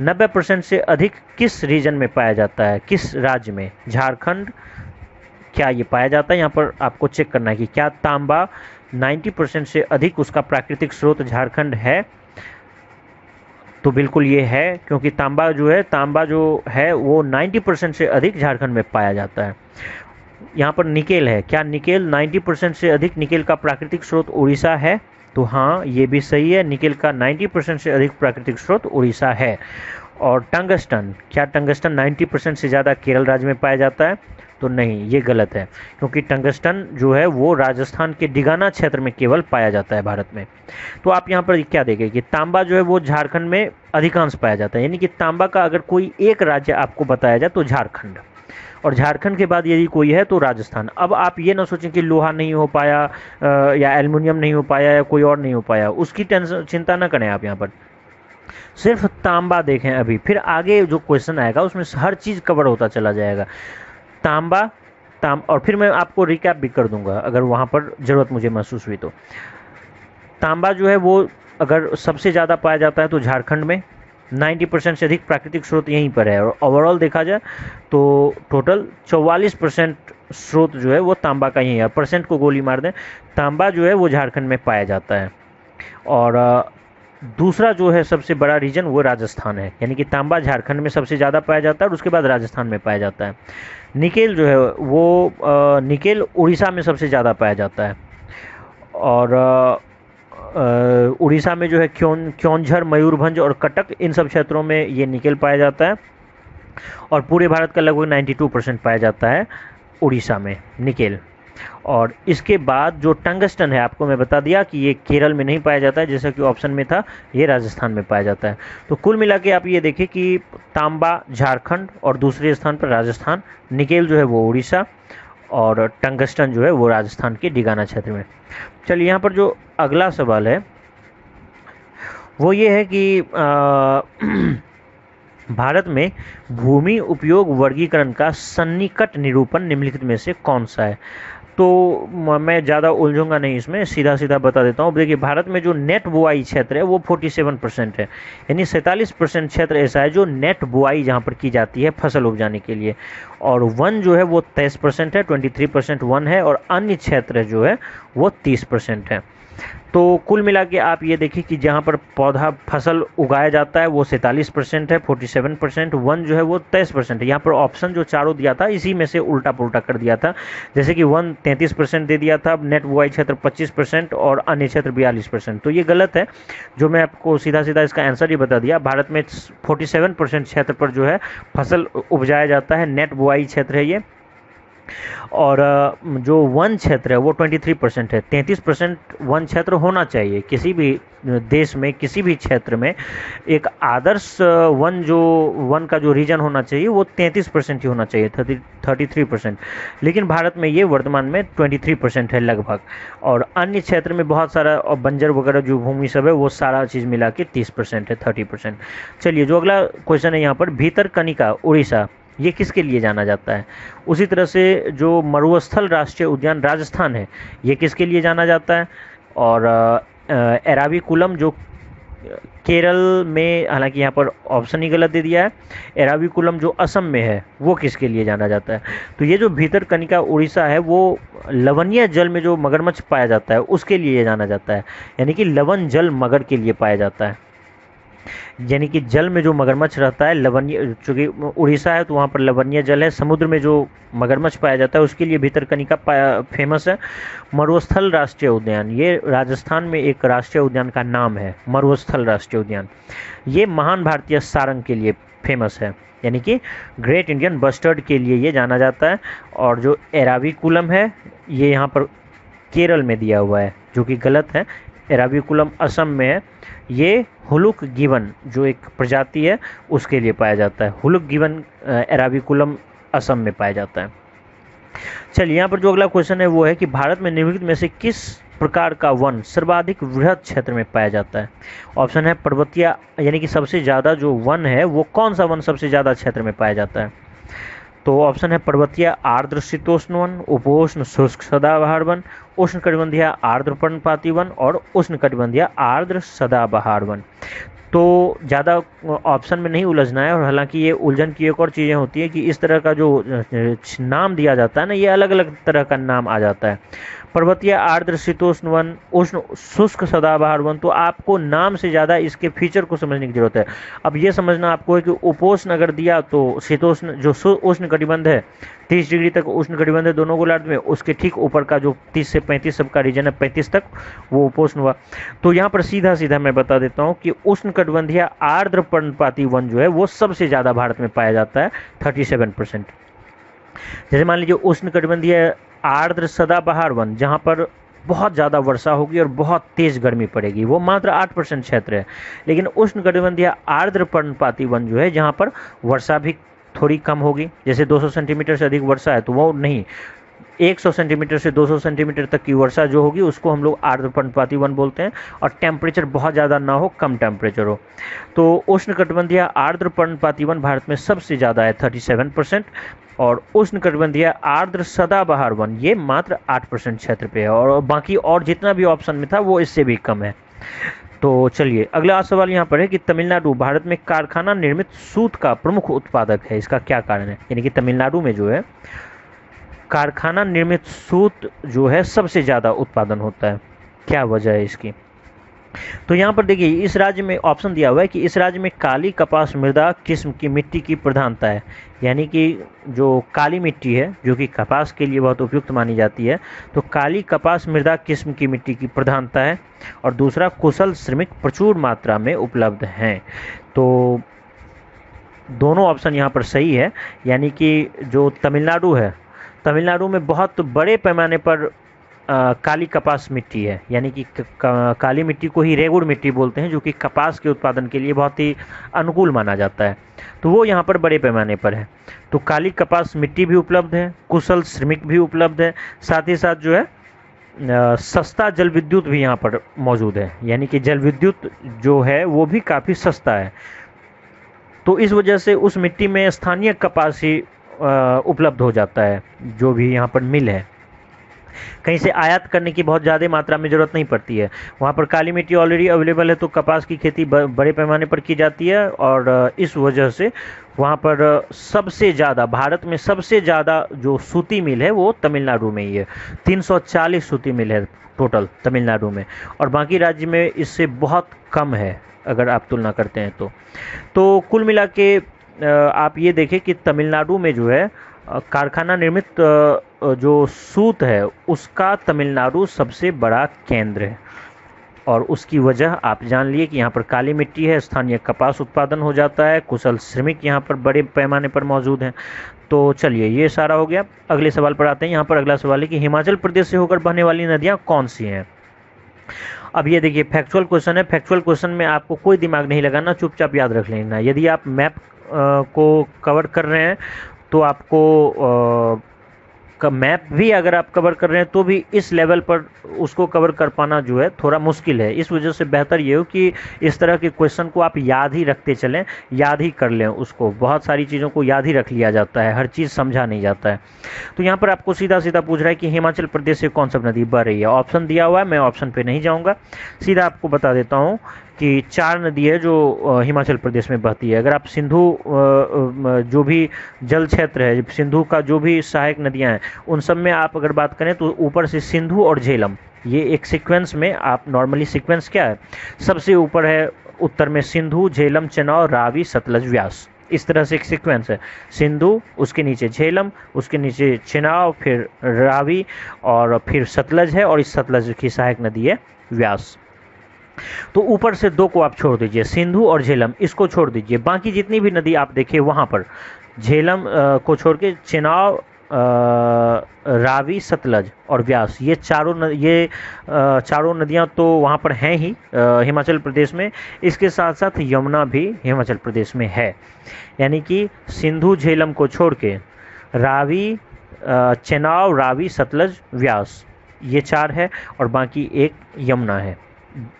90% से अधिक किस रीजन में पाया जाता है, किस राज्य में, झारखंड, क्या ये पाया जाता है? यहाँ पर आपको चेक करना है कि क्या तांबा 90% से अधिक उसका प्राकृतिक स्रोत झारखंड है। तो बिल्कुल ये है, क्योंकि तांबा जो है वो 90% से अधिक झारखंड में पाया जाता है। यहाँ पर निकेल है, क्या निकेल 90% से अधिक निकेल का प्राकृतिक स्रोत उड़ीसा है? तो हाँ, ये भी सही है, निकेल का 90% से अधिक प्राकृतिक स्रोत उड़ीसा है। और टंगस्टन, क्या टंगस्टन 90% से ज़्यादा केरल राज्य में पाया जाता है? तो नहीं, ये गलत है, क्योंकि टंगस्टन जो है वो राजस्थान के डिगाना क्षेत्र में केवल पाया जाता है भारत में। तो आप यहाँ पर क्या देखें कि तांबा जो है वो झारखंड में अधिकांश पाया जाता है, यानी कि तांबा का अगर कोई एक राज्य आपको बताया जाए तो झारखंड, और झारखंड के बाद यदि कोई है तो राजस्थान। अब आप ये ना सोचें कि लोहा नहीं हो पाया या एल्युमिनियम नहीं हो पाया या कोई और नहीं हो पाया, उसकी चिंता ना करें आप। यहाँ पर सिर्फ तांबा देखें अभी, फिर आगे जो क्वेश्चन आएगा उसमें हर चीज़ कवर होता चला जाएगा। और फिर मैं आपको रिकैप भी कर दूंगा अगर वहाँ पर ज़रूरत मुझे महसूस हुई तो। तांबा जो है वो अगर सबसे ज़्यादा पाया जाता है तो झारखंड में, 90% से अधिक प्राकृतिक स्रोत यहीं पर है, और ओवरऑल देखा जाए तो टोटल 44% स्रोत जो है वो तांबा का ही है। परसेंट को गोली मार दें, तांबा जो है वो झारखंड में पाया जाता है। और दूसरा जो है सबसे बड़ा रीजन वो राजस्थान है, यानी कि तांबा झारखंड में सबसे ज़्यादा पाया जाता है और उसके बाद राजस्थान में पाया जाता है। निकेल जो है वो निकेल उड़ीसा में सबसे ज़्यादा पाया जाता है, और उड़ीसा में जो है क्योंझर, मयूरभंज और कटक, इन सब क्षेत्रों में ये निकेल पाया जाता है, और पूरे भारत का लगभग 92% पाया जाता है उड़ीसा में निकेल। और इसके बाद जो टंगस्टन है, आपको मैं बता दिया कि ये केरल में नहीं पाया जाता है, जैसा कि ऑप्शन में था, ये राजस्थान में पाया जाता है। तो कुल मिला के आप ये देखें कि तांबा झारखंड और दूसरे स्थान पर राजस्थान, निकेल जो है वो उड़ीसा, और टंगस्टन जो है वो राजस्थान के डिगाना क्षेत्र में। चलिए यहाँ पर जो अगला सवाल है वो ये है कि भारत में भूमि उपयोग वर्गीकरण का सन्निकट निरूपण निम्नलिखित में से कौन सा है? तो मैं ज़्यादा उलझूंगा नहीं, इसमें सीधा सीधा बता देता हूँ। देखिए, भारत में जो नेट बुआई क्षेत्र है वो 47% है, यानी 47% क्षेत्र ऐसा है जो नेट बुआई जहाँ पर की जाती है फसल उपजाने के लिए, और वन जो है वो 23% है, 23% वन है, और अन्य क्षेत्र जो है वो 30% है। तो कुल मिला के आप ये देखिए कि जहाँ पर पौधा फसल उगाया जाता है वो 47% है, 47%। वन जो है वो 23% है। यहाँ पर ऑप्शन जो चारों दिया था इसी में से उल्टा पुल्टा कर दिया था, जैसे कि वन 33% दे दिया था, नेट बुआई क्षेत्र 25% और अन्य क्षेत्र 42%। तो ये गलत है। जो मैं आपको सीधा सीधा इसका आंसर ही बता दिया, भारत में 47% क्षेत्र पर जो है फसल उपजाया जाता है, नेट बुआई क्षेत्र है ये। और जो वन क्षेत्र है वो 23% है। 33% वन क्षेत्र होना चाहिए किसी भी देश में, किसी भी क्षेत्र में। एक आदर्श वन जो वन का जो रीजन होना चाहिए वो 33% ही होना चाहिए, 33%। लेकिन भारत में ये वर्तमान में 23% है लगभग। और अन्य क्षेत्र में बहुत सारा बंजर वगैरह जो भूमि सब है वो सारा चीज़ मिला के 30% है, 30%। चलिए जो अगला क्वेश्चन है यहाँ पर, भीतरकनिका उड़ीसा ये किसके लिए जाना जाता है? उसी तरह से जो मरुस्थल राष्ट्रीय उद्यान राजस्थान है ये किसके लिए जाना जाता है? और एराविकुलम जो केरल में, हालांकि यहाँ पर ऑप्शन ही गलत दे दिया है, एराविकुलम जो असम में है वो किसके लिए जाना जाता है? तो ये जो भीतरकनिका उड़ीसा है वो लवणीय जल में जो मगरमच्छ पाया जाता है उसके लिए जाना जाता है, यानी कि लवण जल मगर के लिए पाया जाता है। यानी कि जल में जो मगरमच्छ रहता है लवणीय, चूँकि उड़ीसा है तो वहाँ पर लवणीय जल है, समुद्र में जो मगरमच्छ पाया जाता है उसके लिए भीतरकनिका फेमस है। मरुस्थल राष्ट्रीय उद्यान, ये राजस्थान में एक राष्ट्रीय उद्यान का नाम है, मरुस्थल राष्ट्रीय उद्यान। ये महान भारतीय सारंग के लिए फेमस है, यानी कि ग्रेट इंडियन बस्टर्ड के लिए ये जाना जाता है। और जो एराविकुलम है ये यहाँ पर केरल में दिया हुआ है, जो कि गलत है। एराविकुलम असम में है। ये हुलुक गिवन जो एक प्रजाति है उसके लिए पाया जाता है। हुलुक गिवन एराविकुलम असम में पाया जाता है। चलिए यहाँ पर जो अगला क्वेश्चन है वो है कि भारत में निम्नलिखित में से किस प्रकार का वन सर्वाधिक वृहद क्षेत्र में पाया जाता है? ऑप्शन है पर्वतीय, यानी कि सबसे ज़्यादा जो वन है वो कौन सा वन सबसे ज़्यादा क्षेत्र में पाया जाता है? तो ऑप्शन है पर्वतीय आर्द्र शीतोष्ण वन, उपोष्ण शुष्क सदाबहार वन, उष्णकटिबंधीय आर्द्र पर्णपाती वन और उष्णकटिबंधीय आर्द्र सदाबहार वन। तो ज़्यादा ऑप्शन में नहीं उलझना है। और हालांकि ये उलझन की एक और चीज़ें होती है कि इस तरह का जो नाम दिया जाता है ना, ये अलग अलग तरह का नाम आ जाता है। पर्वतीय आर्द्र शीतोष्ण वन, उष्ण शुष्क सदाबहार वन, तो आपको नाम से ज़्यादा इसके फीचर को समझने की जरूरत है। अब ये समझना आपको है कि उपोष्ण अगर दिया तो शीतोष्ण जो उष्ण कटिबंध है 30 डिग्री तक उष्ण कटिबंध है दोनों गोलार्ध में, उसके ठीक ऊपर का जो 30 से 35 सबका रीजन है 35 तक वो उपोष्ण हुआ। तो यहाँ पर सीधा सीधा मैं बता देता हूँ कि उष्ण कटिबंधीय आर्द्र पर्णपाती वन जो है वो सबसे ज़्यादा भारत में पाया जाता है, 37%। जैसे मान लीजिए उष्ण कटिबंधीय आर्द्र सदाबहार वन जहाँ पर बहुत ज़्यादा वर्षा होगी और बहुत तेज़ गर्मी पड़ेगी, वो मात्र 8% क्षेत्र है। लेकिन उष्ण कटिबंधीय आर्द्र पर्णपाती वन जो है जहाँ पर वर्षा भी थोड़ी कम होगी, जैसे 200 सेंटीमीटर से अधिक वर्षा है तो वो नहीं, 100 सेंटीमीटर से 200 सेंटीमीटर तक की वर्षा जो होगी उसको हम लोग आर्द्र पर्णपाती वन बोलते हैं। और टेम्परेचर बहुत ज़्यादा ना हो, कम टेम्परेचर हो। तो उष्णकटिबंधीय आर्द्र पर्णपाती वन भारत में सबसे ज़्यादा है, 37%। और उष्णकटिबंधीय आर्द्र सदाबहार वन ये मात्र 8% क्षेत्र पे है। और बाकी और जितना भी ऑप्शन में था वो इससे भी कम है। तो चलिए अगला सवाल यहाँ पर है कि तमिलनाडु भारत में कारखाना निर्मित सूत का प्रमुख उत्पादक है, इसका क्या कारण है? यानी कि तमिलनाडु में जो है कारखाना निर्मित सूत जो है सबसे ज़्यादा उत्पादन होता है, क्या वजह है इसकी? तो यहाँ पर देखिए इस राज्य में ऑप्शन दिया हुआ है कि इस राज्य में काली कपास मृदा किस्म की मिट्टी की प्रधानता है। यानी कि जो काली मिट्टी है जो कि कपास के लिए बहुत उपयुक्त मानी जाती है, तो काली कपास मृदा किस्म की मिट्टी की प्रधानता है। और दूसरा, कुशल श्रमिक प्रचुर मात्रा में उपलब्ध हैं। तो दोनों ऑप्शन यहाँ पर सही है। यानी कि जो तमिलनाडु है, तमिलनाडु में बहुत बड़े पैमाने पर काली कपास मिट्टी है, यानी कि काली मिट्टी को ही रेगुड़ मिट्टी बोलते हैं, जो कि कपास के उत्पादन के लिए बहुत ही अनुकूल माना जाता है। तो वो यहाँ पर बड़े पैमाने पर है। तो काली कपास मिट्टी भी उपलब्ध है, कुशल श्रमिक भी उपलब्ध है, साथ ही साथ जो है सस्ता जल विद्युत भी यहाँ पर मौजूद है। यानी कि जल विद्युत जो है वो भी काफ़ी सस्ता है। तो इस वजह से उस मिट्टी में स्थानीय कपास ही उपलब्ध हो जाता है, जो भी यहाँ पर मिल है। कहीं से आयात करने की बहुत ज़्यादा मात्रा में ज़रूरत नहीं पड़ती है। वहाँ पर काली मिट्टी ऑलरेडी अवेलेबल है, तो कपास की खेती बड़े पैमाने पर की जाती है, और इस वजह से वहाँ पर सबसे ज़्यादा, भारत में सबसे ज़्यादा जो सूती मिल है वो तमिलनाडु में ही है। 340 सूती मिल है टोटल तमिलनाडु में, और बाकी राज्य में इससे बहुत कम है अगर आप तुलना करते हैं तो कुल मिला के आप ये देखें कि तमिलनाडु में जो है कारखाना निर्मित जो सूत है उसका तमिलनाडु सबसे बड़ा केंद्र है, और उसकी वजह आप जान लिए कि यहाँ पर काली मिट्टी है, स्थानीय कपास उत्पादन हो जाता है, कुशल श्रमिक यहाँ पर बड़े पैमाने पर मौजूद हैं। तो चलिए ये सारा हो गया। अगले सवाल पर आते हैं। यहाँ पर अगला सवाल है कि हिमाचल प्रदेश से होकर बहने वाली नदियाँ कौन सी हैं। अब ये देखिए फैक्चुअल क्वेश्चन है। फैक्चुअल क्वेश्चन में आपको कोई दिमाग नहीं लगाना, चुपचाप याद रख लेना। यदि आप मैप को कवर कर रहे हैं तो आपको का मैप भी अगर आप कवर कर रहे हैं तो भी इस लेवल पर उसको कवर कर पाना जो है थोड़ा मुश्किल है। इस वजह से बेहतर ये हो कि इस तरह के क्वेश्चन को आप याद ही रखते चलें, याद ही कर लें उसको। बहुत सारी चीज़ों को याद ही रख लिया जाता है, हर चीज़ समझा नहीं जाता है। तो यहाँ पर आपको सीधा सीधा पूछ रहा है कि हिमाचल प्रदेश से कौन सा नदी बह रही है। ऑप्शन दिया हुआ है, मैं ऑप्शन पे नहीं जाऊँगा, सीधा आपको बता देता हूँ कि 4 नदी है जो हिमाचल प्रदेश में बहती है। अगर आप सिंधु जो भी जल क्षेत्र है, सिंधु का जो भी सहायक नदियां हैं, उन सब में आप अगर बात करें तो ऊपर से सिंधु और झेलम, ये एक सीक्वेंस में, आप नॉर्मली सीक्वेंस क्या है, सबसे ऊपर है उत्तर में सिंधु, झेलम, चेनाब, रावी, सतलज, व्यास। इस तरह से एक सीक्वेंस है। सिंधु, उसके नीचे झेलम, उसके नीचे चेनाब, फिर रावी, और फिर सतलज है, और इस सतलज की सहायक नदी है व्यास। तो ऊपर से 2 को आप छोड़ दीजिए, सिंधु और झेलम, इसको छोड़ दीजिए। बाकी जितनी भी नदी आप देखिए वहाँ पर झेलम को छोड़ के चेनाब, रावी, सतलज और व्यास, ये चारों नदियाँ तो वहाँ पर हैं ही हिमाचल प्रदेश में। इसके साथ साथ यमुना भी हिमाचल प्रदेश में है। यानी कि सिंधु झेलम को छोड़ के रावी, चेनाब, रावी, सतलज, व्यास, ये 4 है, और बाकी एक यमुना है।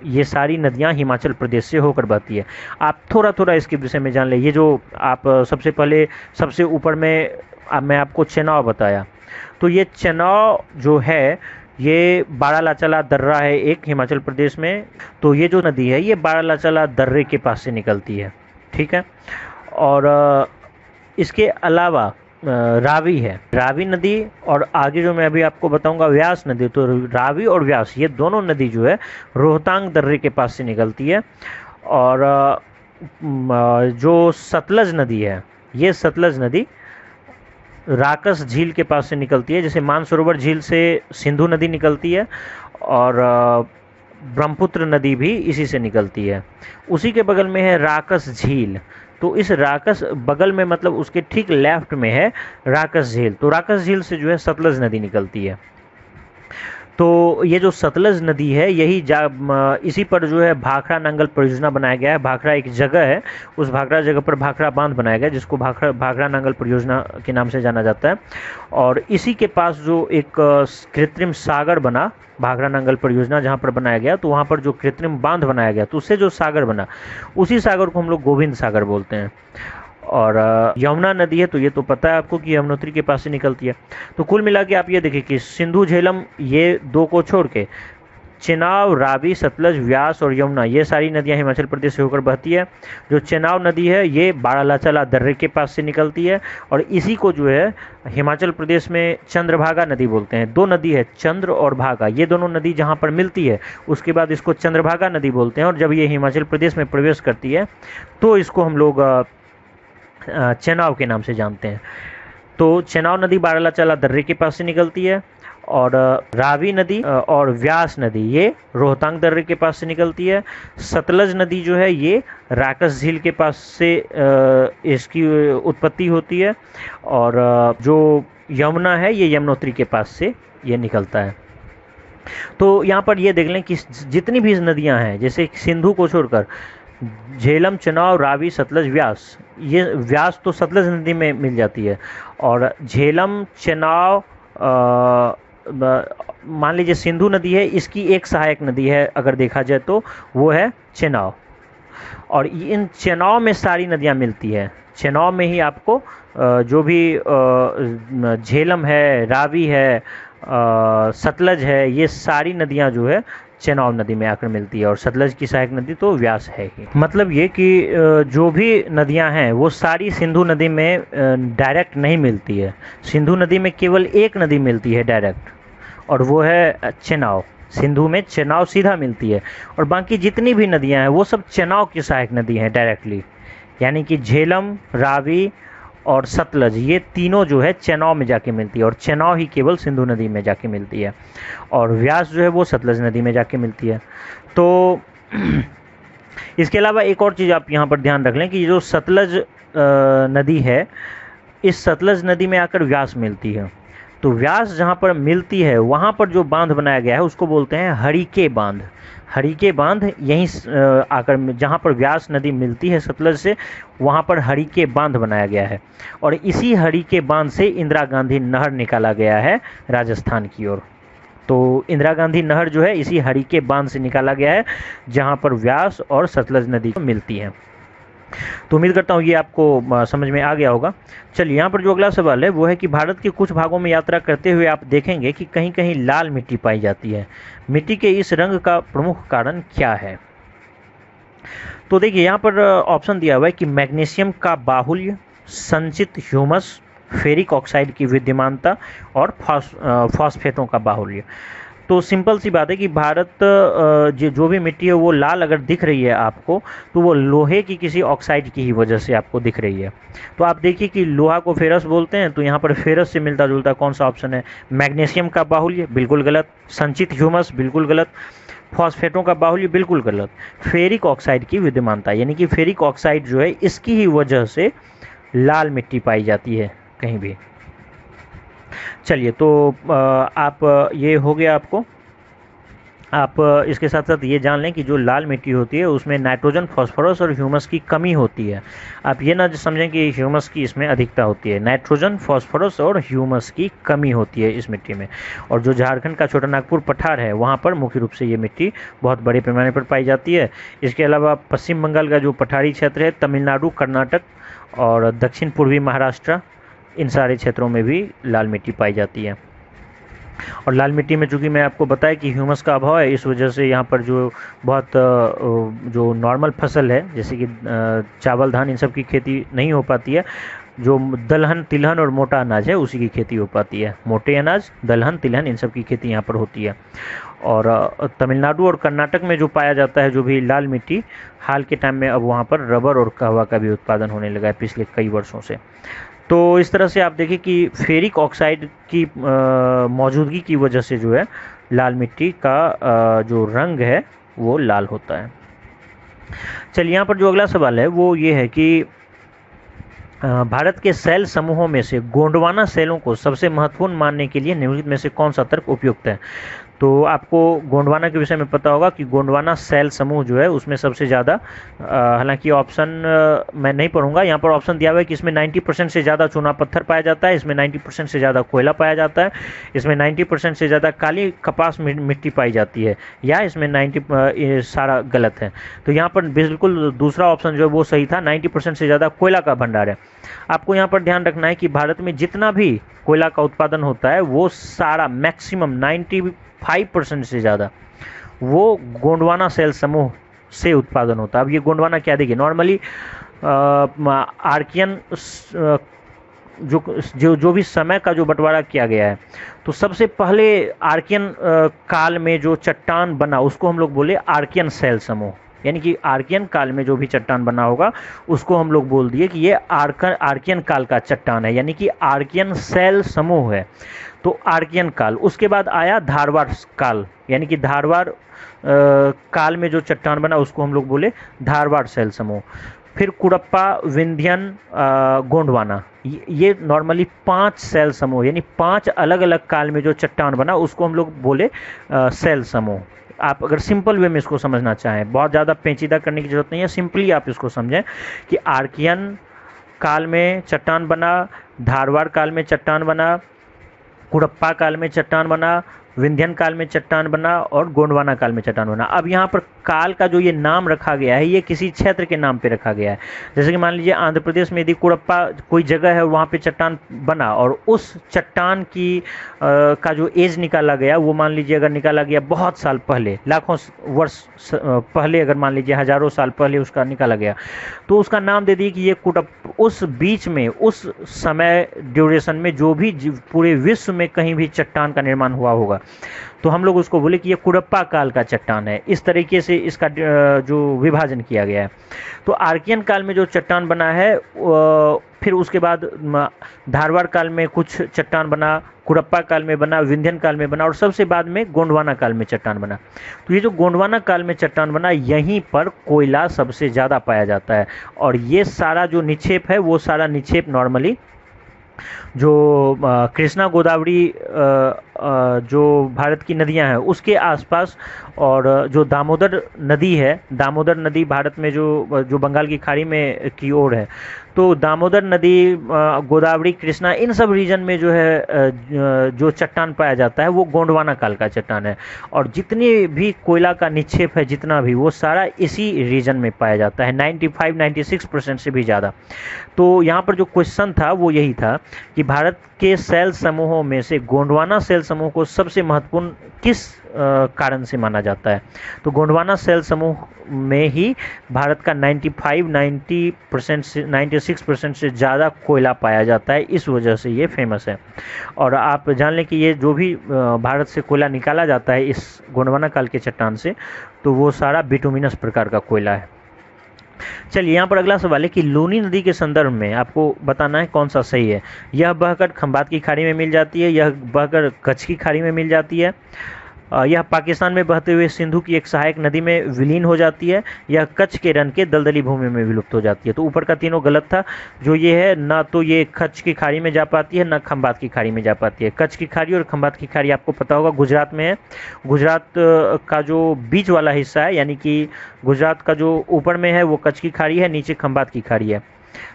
ये सारी नदियां हिमाचल प्रदेश से होकर बहती है। आप थोड़ा थोड़ा इसके विषय में जान लें। ये जो आप सबसे पहले सबसे ऊपर में मैं आपको चेनाब बताया, तो ये चेनाब जो है ये बारालाचाला दर्रा है एक हिमाचल प्रदेश में। तो ये जो नदी है ये बारालाचाला दर्रे के पास से निकलती है, ठीक है। और इसके अलावा रावी है, रावी नदी, और आगे जो मैं अभी आपको बताऊंगा व्यास नदी। तो रावी और व्यास ये दोनों नदी जो है रोहतांग दर्रे के पास से निकलती है। और जो सतलज नदी है, ये सतलज नदी राकस झील के पास से निकलती है। जैसे मानसरोवर झील से सिंधु नदी निकलती है, और ब्रह्मपुत्र नदी भी इसी से निकलती है। उसी के बगल में है राकस झील। तो इस राकस बगल में, मतलब उसके ठीक लेफ्ट में है राकस झील। तो राकस झील से जो है सतलज नदी निकलती है। तो ये जो सतलज नदी है यही इसी पर जो है भाखड़ा नांगल परियोजना बनाया गया है। भाखड़ा एक जगह है, उस भाखड़ा जगह पर भाखड़ा बांध बनाया गया जिसको भाखड़ा नांगल परियोजना के नाम से जाना जाता है। और इसी के पास जो एक कृत्रिम सागर बना, भाखड़ा नांगल परियोजना जहाँ पर बनाया गया, तो वहाँ पर जो कृत्रिम बांध बनाया गया तो उससे जो सागर बना, उसी सागर को हम लोग गोविंद सागर बोलते हैं। और यमुना नदी है तो ये तो पता है आपको कि यमुनोत्री के पास से निकलती है। तो कुल मिला के आप ये देखिए कि सिंधु झेलम ये 2 को छोड़ के चेनाब, रावी, सतलज, व्यास और यमुना, ये सारी नदियां हिमाचल प्रदेश से होकर बहती है। जो चेनाब नदी है ये बारालाचाला दर्रे के पास से निकलती है, और इसी को जो है हिमाचल प्रदेश में चंद्रभागा नदी बोलते हैं। 2 नदी है, चंद्र और भागा, ये दोनों नदी जहाँ पर मिलती है उसके बाद इसको चंद्रभागा नदी बोलते हैं। और जब ये हिमाचल प्रदेश में प्रवेश करती है तो इसको हम लोग चेनाब के नाम से जानते हैं। तो चेनाब नदी बारालाचाला दर्रे के पास से निकलती है, और रावी नदी और व्यास नदी ये रोहतांग दर्रे के पास से निकलती है। सतलज नदी जो है ये राकस झील के पास से इसकी उत्पत्ति होती है, और जो यमुना है ये यमुनोत्री के पास से ये निकलता है। तो यहाँ पर ये देख लें कि जितनी भी नदियाँ हैं, जैसे सिंधु को छोड़कर झेलम, चेनाब, रावी, सतलज, व्यास, ये व्यास तो सतलज नदी में मिल जाती है, और झेलम, चेनाब, मान लीजिए सिंधु नदी है, इसकी एक सहायक नदी है अगर देखा जाए तो वो है चेनाब। और इन चेनाब में सारी नदियां मिलती है। चेनाब में ही आपको जो भी झेलम है, रावी है, सतलज है, ये सारी नदियाँ जो है चेनाब नदी में आकर मिलती है। और सतलज की सहायक नदी तो व्यास है ही। मतलब ये कि जो भी नदियां हैं वो सारी सिंधु नदी में डायरेक्ट नहीं मिलती है। सिंधु नदी में केवल एक नदी मिलती है डायरेक्ट, और वो है चेनाब। सिंधु में चेनाब सीधा मिलती है, और बाकी जितनी भी नदियां हैं वो सब चेनाब की सहायक नदी हैं डायरेक्टली। यानी कि झेलम, रावी और सतलज, ये तीनों जो है चेनाब में जाके मिलती है, और चेनाब ही केवल सिंधु नदी में जाके मिलती है, और व्यास जो है वो सतलज नदी में जाके मिलती है। तो इसके अलावा एक और चीज़ आप यहाँ पर ध्यान रख लें कि जो सतलज नदी है, इस सतलज नदी में आकर व्यास मिलती है। तो व्यास जहाँ पर मिलती है वहाँ पर जो बांध बनाया गया है उसको बोलते हैं हरिके बांध। हरिके बांध यहीं आकर जहाँ पर व्यास नदी मिलती है सतलज से, वहाँ पर हरिके बांध बनाया गया है, और इसी हरिके बांध से इंदिरा गांधी नहर निकाला गया है राजस्थान की ओर। तो इंदिरा गांधी नहर जो है इसी हरिके बांध से निकाला गया है, जहाँ पर व्यास और सतलज नदी मिलती है। तो उम्मीद करता हूँ ये आपको समझ में आ गया होगा। चलिए, यहाँ पर जो अगला सवाल है वो है कि भारत के कुछ भागों में यात्रा करते हुए आप देखेंगे कि कहीं कहीं लाल मिट्टी पाई जाती है। मिट्टी के इस रंग का प्रमुख कारण क्या है? तो देखिए, यहाँ पर ऑप्शन दिया हुआ है कि मैग्नीशियम का बाहुल्य, संचित ह्यूमस, फेरिक ऑक्साइड की विद्यमानता और फॉस्फेटों का बाहुल्य। तो सिंपल सी बात है कि भारत जो भी मिट्टी है वो लाल अगर दिख रही है आपको, तो वो लोहे की किसी ऑक्साइड की ही वजह से आपको दिख रही है। तो आप देखिए कि लोहा को फेरस बोलते हैं, तो यहाँ पर फेरस से मिलता जुलता कौन सा ऑप्शन है? मैग्नीशियम का बाहुल्य, बिल्कुल गलत। संचित ह्यूमस, बिल्कुल गलत। फॉस्फेटों का बाहुल्य, बिल्कुल गलत। फेरिक ऑक्साइड की विद्यमानता, यानी कि फेरिक ऑक्साइड जो है इसकी ही वजह से लाल मिट्टी पाई जाती है कहीं भी। चलिए, तो आप ये हो गया आपको। आप इसके साथ साथ ये जान लें कि जो लाल मिट्टी होती है उसमें नाइट्रोजन, फास्फोरस और ह्यूमस की कमी होती है। आप ये ना समझें कि ह्यूमस की इसमें अधिकता होती है। नाइट्रोजन, फास्फोरस और ह्यूमस की कमी होती है इस मिट्टी में। और जो झारखंड का छोटा नागपुर पठार है वहाँ पर मुख्य रूप से ये मिट्टी बहुत बड़े पैमाने पर पाई जाती है। इसके अलावा पश्चिम बंगाल का जो पठारी क्षेत्र है, तमिलनाडु, कर्नाटक और दक्षिण पूर्वी महाराष्ट्र, इन सारे क्षेत्रों में भी लाल मिट्टी पाई जाती है। और लाल मिट्टी में चूंकि मैं आपको बताया कि ह्यूमस का अभाव है, इस वजह से यहाँ पर जो बहुत जो नॉर्मल फसल है जैसे कि चावल, धान, इन सब की खेती नहीं हो पाती है। जो दलहन, तिलहन और मोटा अनाज है उसी की खेती हो पाती है। मोटे अनाज, दलहन, तिलहन, इन सब की खेती यहाँ पर होती है। और तमिलनाडु और कर्नाटक में जो पाया जाता है जो भी लाल मिट्टी, हाल के टाइम में अब वहाँ पर रबर और कहवा का भी उत्पादन होने लगा है पिछले कई वर्षों से। तो इस तरह से आप देखिए कि फेरिक ऑक्साइड की मौजूदगी की वजह से जो है लाल मिट्टी का जो रंग है वो लाल होता है। चलिए, यहाँ पर जो अगला सवाल है वो ये है कि भारत के सेल समूहों में से गोंडवाना सेलों को सबसे महत्वपूर्ण मानने के लिए निम्नलिखित में से कौन सा तर्क उपयुक्त है? तो आपको गोंडवाना के विषय में पता होगा कि गोंडवाना सेल समूह जो है उसमें सबसे ज़्यादा, हालांकि ऑप्शन मैं नहीं पढ़ूंगा, यहाँ पर ऑप्शन दिया हुआ है कि इसमें 90% से ज़्यादा चूना पत्थर पाया जाता है, इसमें 90% से ज़्यादा कोयला पाया जाता है, इसमें 90% से ज़्यादा काली कपास मिट्टी पाई जाती है, या इसमें 90 सारा गलत है। तो यहाँ पर बिल्कुल दूसरा ऑप्शन जो है वो सही था, 90% से ज़्यादा कोयला का भंडार है। आपको यहाँ पर ध्यान रखना है कि भारत में जितना भी कोयला का उत्पादन होता है वो सारा मैक्सिमम 95% से ज़्यादा वो गोंडवाना सेल समूह से उत्पादन होता है। अब ये गोंडवाना क्या, देखिए नॉर्मली आर्कियन जो भी समय का जो बंटवारा किया गया है, तो सबसे पहले आर्कियन काल में जो चट्टान बना उसको हम लोग बोले आर्कियन सेल समूह। यानी कि आर्कियन काल में जो भी चट्टान बना होगा उसको हम लोग बोल दिए कि ये आर्कियन काल का चट्टान है, यानी कि आर्कियन सेल समूह है। तो आर्कियन काल, उसके बाद आया धारवाड़ काल, यानी कि धारवाड़ काल में जो चट्टान बना उसको हम लोग बोले धारवाड़ सेल समूह। फिर कुड़प्पा, विंध्यन, गोंडवाना, ये नॉर्मली 5 सेल समूह, यानी 5 अलग अलग काल में जो चट्टान बना उसको हम लोग बोले सेल समूह। आप अगर सिंपल वे में इसको समझना चाहें, बहुत ज़्यादा पेचीदा करने की जरूरत नहीं है, सिंपली आप इसको समझें कि आर्कियन काल में चट्टान बना, धारवाड़ काल में चट्टान बना, कुड़प्पा काल में चट्टान बना, विंध्यन काल में चट्टान बना और गोंडवाना काल में चट्टान बना। अब यहाँ पर काल का जो ये नाम रखा गया है ये किसी क्षेत्र के नाम पे रखा गया है। जैसे कि मान लीजिए आंध्र प्रदेश में यदि कुड़प्पा कोई जगह है वहाँ पे चट्टान बना और उस चट्टान की का जो एज निकाला गया वो मान लीजिए अगर निकाला गया बहुत साल पहले, लाखों वर्ष पहले, अगर मान लीजिए हजारों साल पहले उसका निकाला गया, तो उसका नाम दे दिए कि ये उस बीच में उस समय ड्यूरेशन में जो भी पूरे विश्व में कहीं भी चट्टान का निर्माण हुआ होगा तो हम लोग उसको बोले कि ये कुड़प्पा काल का चट्टान है। इस तरीके से इसका जो विभाजन किया गया है। तो आर्कियन काल में जो चट्टान बना है फिर उसके बाद धारवाड़ काल में कुछ चट्टान बना, कुड़प्पा काल में बना, विंध्यन काल में बना और सबसे बाद में गोंडवाना काल में चट्टान बना। तो ये जो गोंडवाना काल में चट्टान बना यहीं पर कोयला सबसे ज़्यादा पाया जाता है और ये सारा जो निक्षेप है वो सारा निक्षेप नॉर्मली जो कृष्णा गोदावरी जो भारत की नदियां हैं उसके आसपास और जो दामोदर नदी है, दामोदर नदी भारत में जो बंगाल की खाड़ी में की ओर है, तो दामोदर नदी, गोदावरी, कृष्णा, इन सब रीजन में जो है जो चट्टान पाया जाता है वो गोंडवाना काल का चट्टान है। और जितने भी कोयला का निक्षेप है जितना भी वो सारा इसी रीजन में पाया जाता है, 95-96% से भी ज़्यादा। तो यहाँ पर जो क्वेश्चन था वो यही था कि भारत के शैल समूहों में से गोंडवाना शैल समूह को सबसे महत्वपूर्ण किस कारण से माना जाता है। तो गोंडवाना शैल समूह में ही भारत का 95-90% से 96% से ज़्यादा कोयला पाया जाता है, इस वजह से ये फेमस है। और आप जान लें कि ये जो भी भारत से कोयला निकाला जाता है इस गोंडवाना काल के चट्टान से, तो वो सारा बिटुमिनस प्रकार का कोयला है। चलिए यहाँ पर अगला सवाल है कि लूनी नदी के संदर्भ में आपको बताना है कौन सा सही है। यह बहकर खंबात की खाड़ी में मिल जाती है, यह बहकर कच्छ की खाड़ी में मिल जाती है, यह पाकिस्तान में बहते हुए सिंधु की एक सहायक नदी में विलीन हो जाती है, यह कच्छ के रन के दलदली भूमि में विलुप्त हो जाती है। तो ऊपर का तीनों गलत था। जो ये है ना तो ये कच्छ की खाड़ी में जा पाती है ना खंबात की खाड़ी में जा पाती है। कच्छ की खाड़ी और खंबात की खाड़ी आपको पता होगा गुजरात में है। गुजरात का जो बीच वाला हिस्सा है यानी कि गुजरात का जो ऊपर में है वो कच्छ की खाड़ी है, नीचे खंबात की खाड़ी है।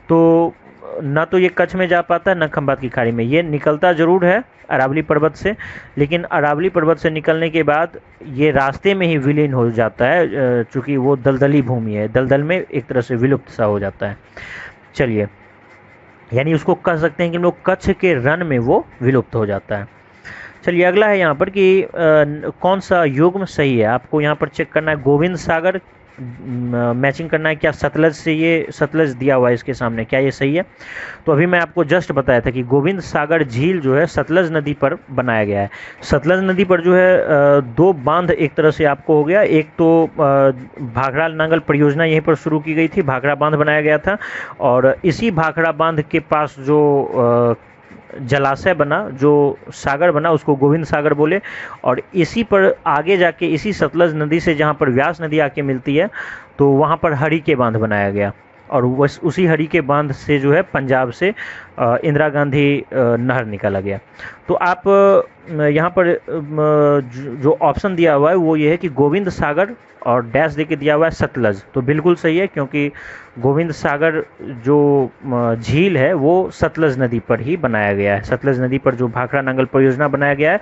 तो ना तो ये कच्छ में जा पाता है ना खंबात की खाड़ी में। ये निकलता जरूर है अरावली पर्वत से, लेकिन अरावली पर्वत से निकलने के बाद ये रास्ते में ही विलीन हो जाता है, चूँकि वो दलदली भूमि है, दलदल में एक तरह से विलुप्त सा हो जाता है। चलिए, यानी उसको कह सकते हैं कि लोग कच्छ के रन में वो विलुप्त हो जाता है। चलिए अगला है यहाँ पर कि कौन सा युग्म सही है। आपको यहाँ पर चेक करना है गोविंद सागर, मैचिंग करना है क्या सतलज से, ये सतलज दिया हुआ है इसके सामने, क्या ये सही है। तो अभी मैं आपको जस्ट बताया था कि गोविंद सागर झील जो है सतलज नदी पर बनाया गया है। सतलज नदी पर जो है दो बांध एक तरह से आपको हो गया। एक तो भाखड़ा नांगल परियोजना यहीं पर शुरू की गई थी, भाखड़ा बांध बनाया गया था और इसी भाखड़ा बांध के पास जो जलाशय बना, जो सागर बना, उसको गोविंद सागर बोले। और इसी पर आगे जाके इसी सतलज नदी से जहाँ पर व्यास नदी आके मिलती है तो वहाँ पर हरि के बांध बनाया गया और उसी हरि के बांध से जो है पंजाब से इंदिरा गांधी नहर निकाला गया। तो आप यहाँ पर जो ऑप्शन दिया हुआ है वो ये है कि गोविंद सागर और डैश दे के दिया हुआ है सतलज, तो बिल्कुल सही है क्योंकि गोविंद सागर जो झील है वो सतलज नदी पर ही बनाया गया है। सतलज नदी पर जो भाखड़ा नांगल परियोजना बनाया गया है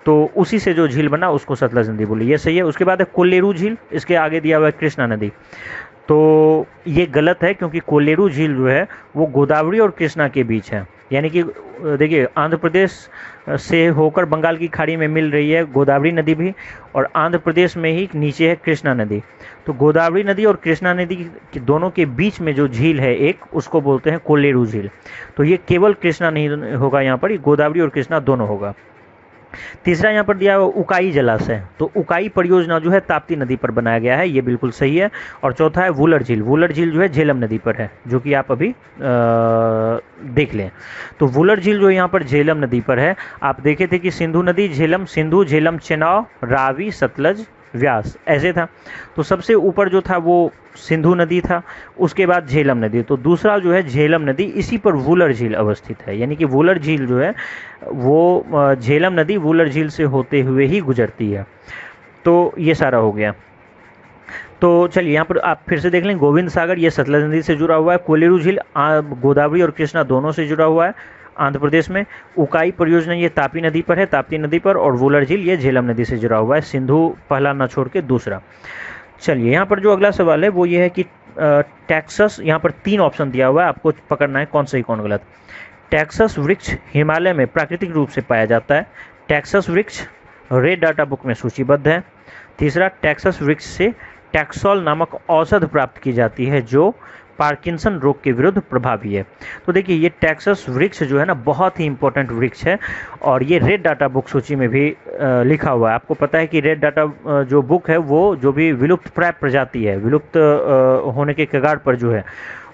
तो उसी से जो झील बना उसको सतलज नदी बोली, ये सही है। उसके बाद है कोल्लेरू झील, इसके आगे दिया हुआ है कृष्णा नदी, तो ये गलत है क्योंकि कोल्लेरू झील जो है वो गोदावरी और कृष्णा के बीच है। यानी कि देखिए आंध्र प्रदेश से होकर बंगाल की खाड़ी में मिल रही है गोदावरी नदी भी और आंध्र प्रदेश में ही नीचे है कृष्णा नदी। तो गोदावरी नदी और कृष्णा नदी के दोनों के बीच में जो झील है एक, उसको बोलते हैं कोल्लेरू झील। तो ये केवल कृष्णा नहीं होगा, यहाँ पर गोदावरी और कृष्णा दोनों होगा। तीसरा यहाँ पर दिया हुआ उकाई जलाशय, तो उकाई परियोजना जो है ताप्ती नदी पर बनाया गया है, ये बिल्कुल सही है। और चौथा है वुलर झील, वुलर झील जो है झेलम नदी पर है, जो कि आप अभी देख लें। तो वुलर झील जो यहाँ पर झेलम नदी पर है। आप देखे थे कि सिंधु नदी झेलम, सिंधु झेलम चेनाब रावी सतलज व्यास ऐसे था। तो सबसे ऊपर जो था वो सिंधु नदी था, उसके बाद झेलम नदी, तो दूसरा जो है झेलम नदी, इसी पर वुलर झील अवस्थित है। यानी कि वुलर झील जो है वो झेलम नदी वुलर झील से होते हुए ही गुजरती है। तो ये सारा हो गया। तो चलिए यहाँ पर आप फिर से देख लें, गोविंद सागर ये सतलज नदी से जुड़ा हुआ है, कोल्लेरू झील गोदावरी और कृष्णा दोनों से जुड़ा हुआ है, आंध्र प्रदेश में। उकाई परियोजना ये तापी नदी पर है, ताप्ती नदी पर, और वुलर झील ये झेलम नदी से जुड़ा हुआ है, सिंधु पहला न छोड़ के दूसरा। चलिए यहाँ पर जो अगला सवाल है वो ये है कि टेक्सास, यहाँ पर 3 ऑप्शन दिया हुआ है, आपको पकड़ना है कौन सही कौन गलत। टेक्सास वृक्ष हिमालय में प्राकृतिक रूप से पाया जाता है। टेक्सास वृक्ष रेड डाटा बुक में सूचीबद्ध है। तीसरा, टेक्सास वृक्ष से टैक्सोल नामक औषध प्राप्त की जाती है जो पार्किंसन रोग के विरुद्ध प्रभावी है। तो देखिए ये टेक्सास वृक्ष जो है ना बहुत ही इंपॉर्टेंट वृक्ष है और ये रेड डाटा बुक सूची में भी लिखा हुआ है। आपको पता है कि रेड डाटा जो बुक है वो जो भी विलुप्त प्राय प्रजाति है, विलुप्त होने के कगार पर जो है,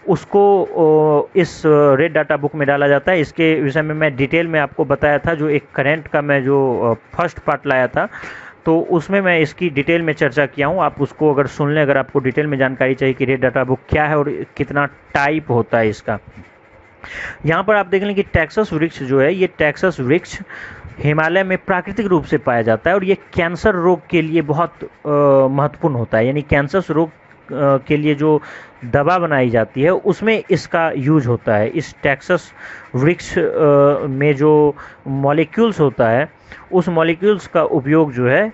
उसको इस रेड डाटा बुक में डाला जाता है। इसके विषय में मैं डिटेल में आपको बताया था, जो एक करेंट का मैं जो फर्स्ट पार्ट लाया था तो उसमें मैं इसकी डिटेल में चर्चा किया हूँ। आप उसको अगर सुन लें, अगर आपको डिटेल में जानकारी चाहिए कि रेड डाटा बुक क्या है और कितना टाइप होता है इसका। यहाँ पर आप देख लें कि टेक्सास वृक्ष जो है, ये टेक्सास वृक्ष हिमालय में प्राकृतिक रूप से पाया जाता है और ये कैंसर रोग के लिए बहुत महत्वपूर्ण होता है। यानी कैंसर रोग के लिए जो दवा बनाई जाती है उसमें इसका यूज होता है। इस टेक्सास वृक्ष में जो मॉलिक्यूल्स होता है उस मॉलिक्यूल्स का उपयोग जो है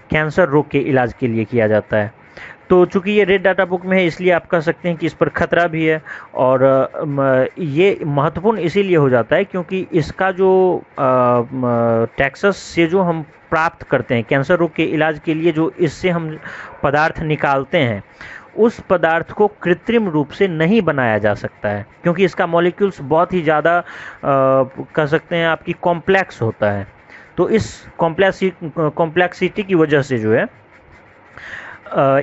कैंसर रोग के इलाज के लिए किया जाता है। तो चूंकि ये रेड डाटा बुक में है इसलिए आप कह सकते हैं कि इस पर खतरा भी है और ये महत्वपूर्ण इसीलिए हो जाता है क्योंकि इसका जो टेक्सास से जो हम प्राप्त करते हैं कैंसर रोग के इलाज के लिए, जो इससे हम पदार्थ निकालते हैं, उस पदार्थ को कृत्रिम रूप से नहीं बनाया जा सकता है क्योंकि इसका मॉलिक्यूल्स बहुत ही ज़्यादा कह सकते हैं आपकी कॉम्प्लेक्स होता है। तो इस कॉम्प्लेक्सिटी की वजह से जो है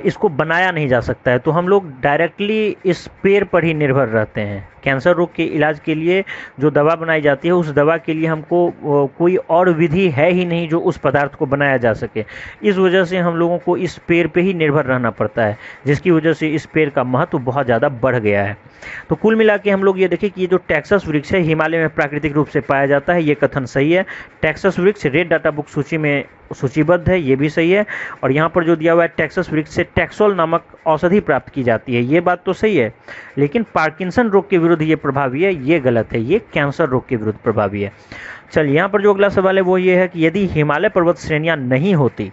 इसको बनाया नहीं जा सकता है। तो हम लोग डायरेक्टली इस पेड़ पर ही निर्भर रहते हैं। कैंसर रोग के इलाज के लिए जो दवा बनाई जाती है उस दवा के लिए हमको कोई और विधि है ही नहीं जो उस पदार्थ को बनाया जा सके। इस वजह से हम लोगों को इस पेड़ पे ही निर्भर रहना पड़ता है, जिसकी वजह से इस पेड़ का महत्व बहुत ज़्यादा बढ़ गया है। तो कुल मिला के हम लोग ये देखें कि ये जो टेक्सास वृक्ष है हिमालय में प्राकृतिक रूप से पाया जाता है, ये कथन सही है। टेक्सास वृक्ष रेड डाटा बुक सूची में सूचीबद्ध है, ये भी सही है। और यहाँ पर जो दिया हुआ है टेक्सास वृक्ष से टैक्सोल नामक औषधि प्राप्त की जाती है, ये बात तो सही है। लेकिन पार्किंसन रोग के विरुद्ध ये प्रभावी है, ये गलत है, ये कैंसर रोग के विरुद्ध प्रभावी है। चलिए यहाँ पर जो अगला सवाल है वो ये है कि यदि हिमालय पर्वत श्रेणियाँ नहीं होती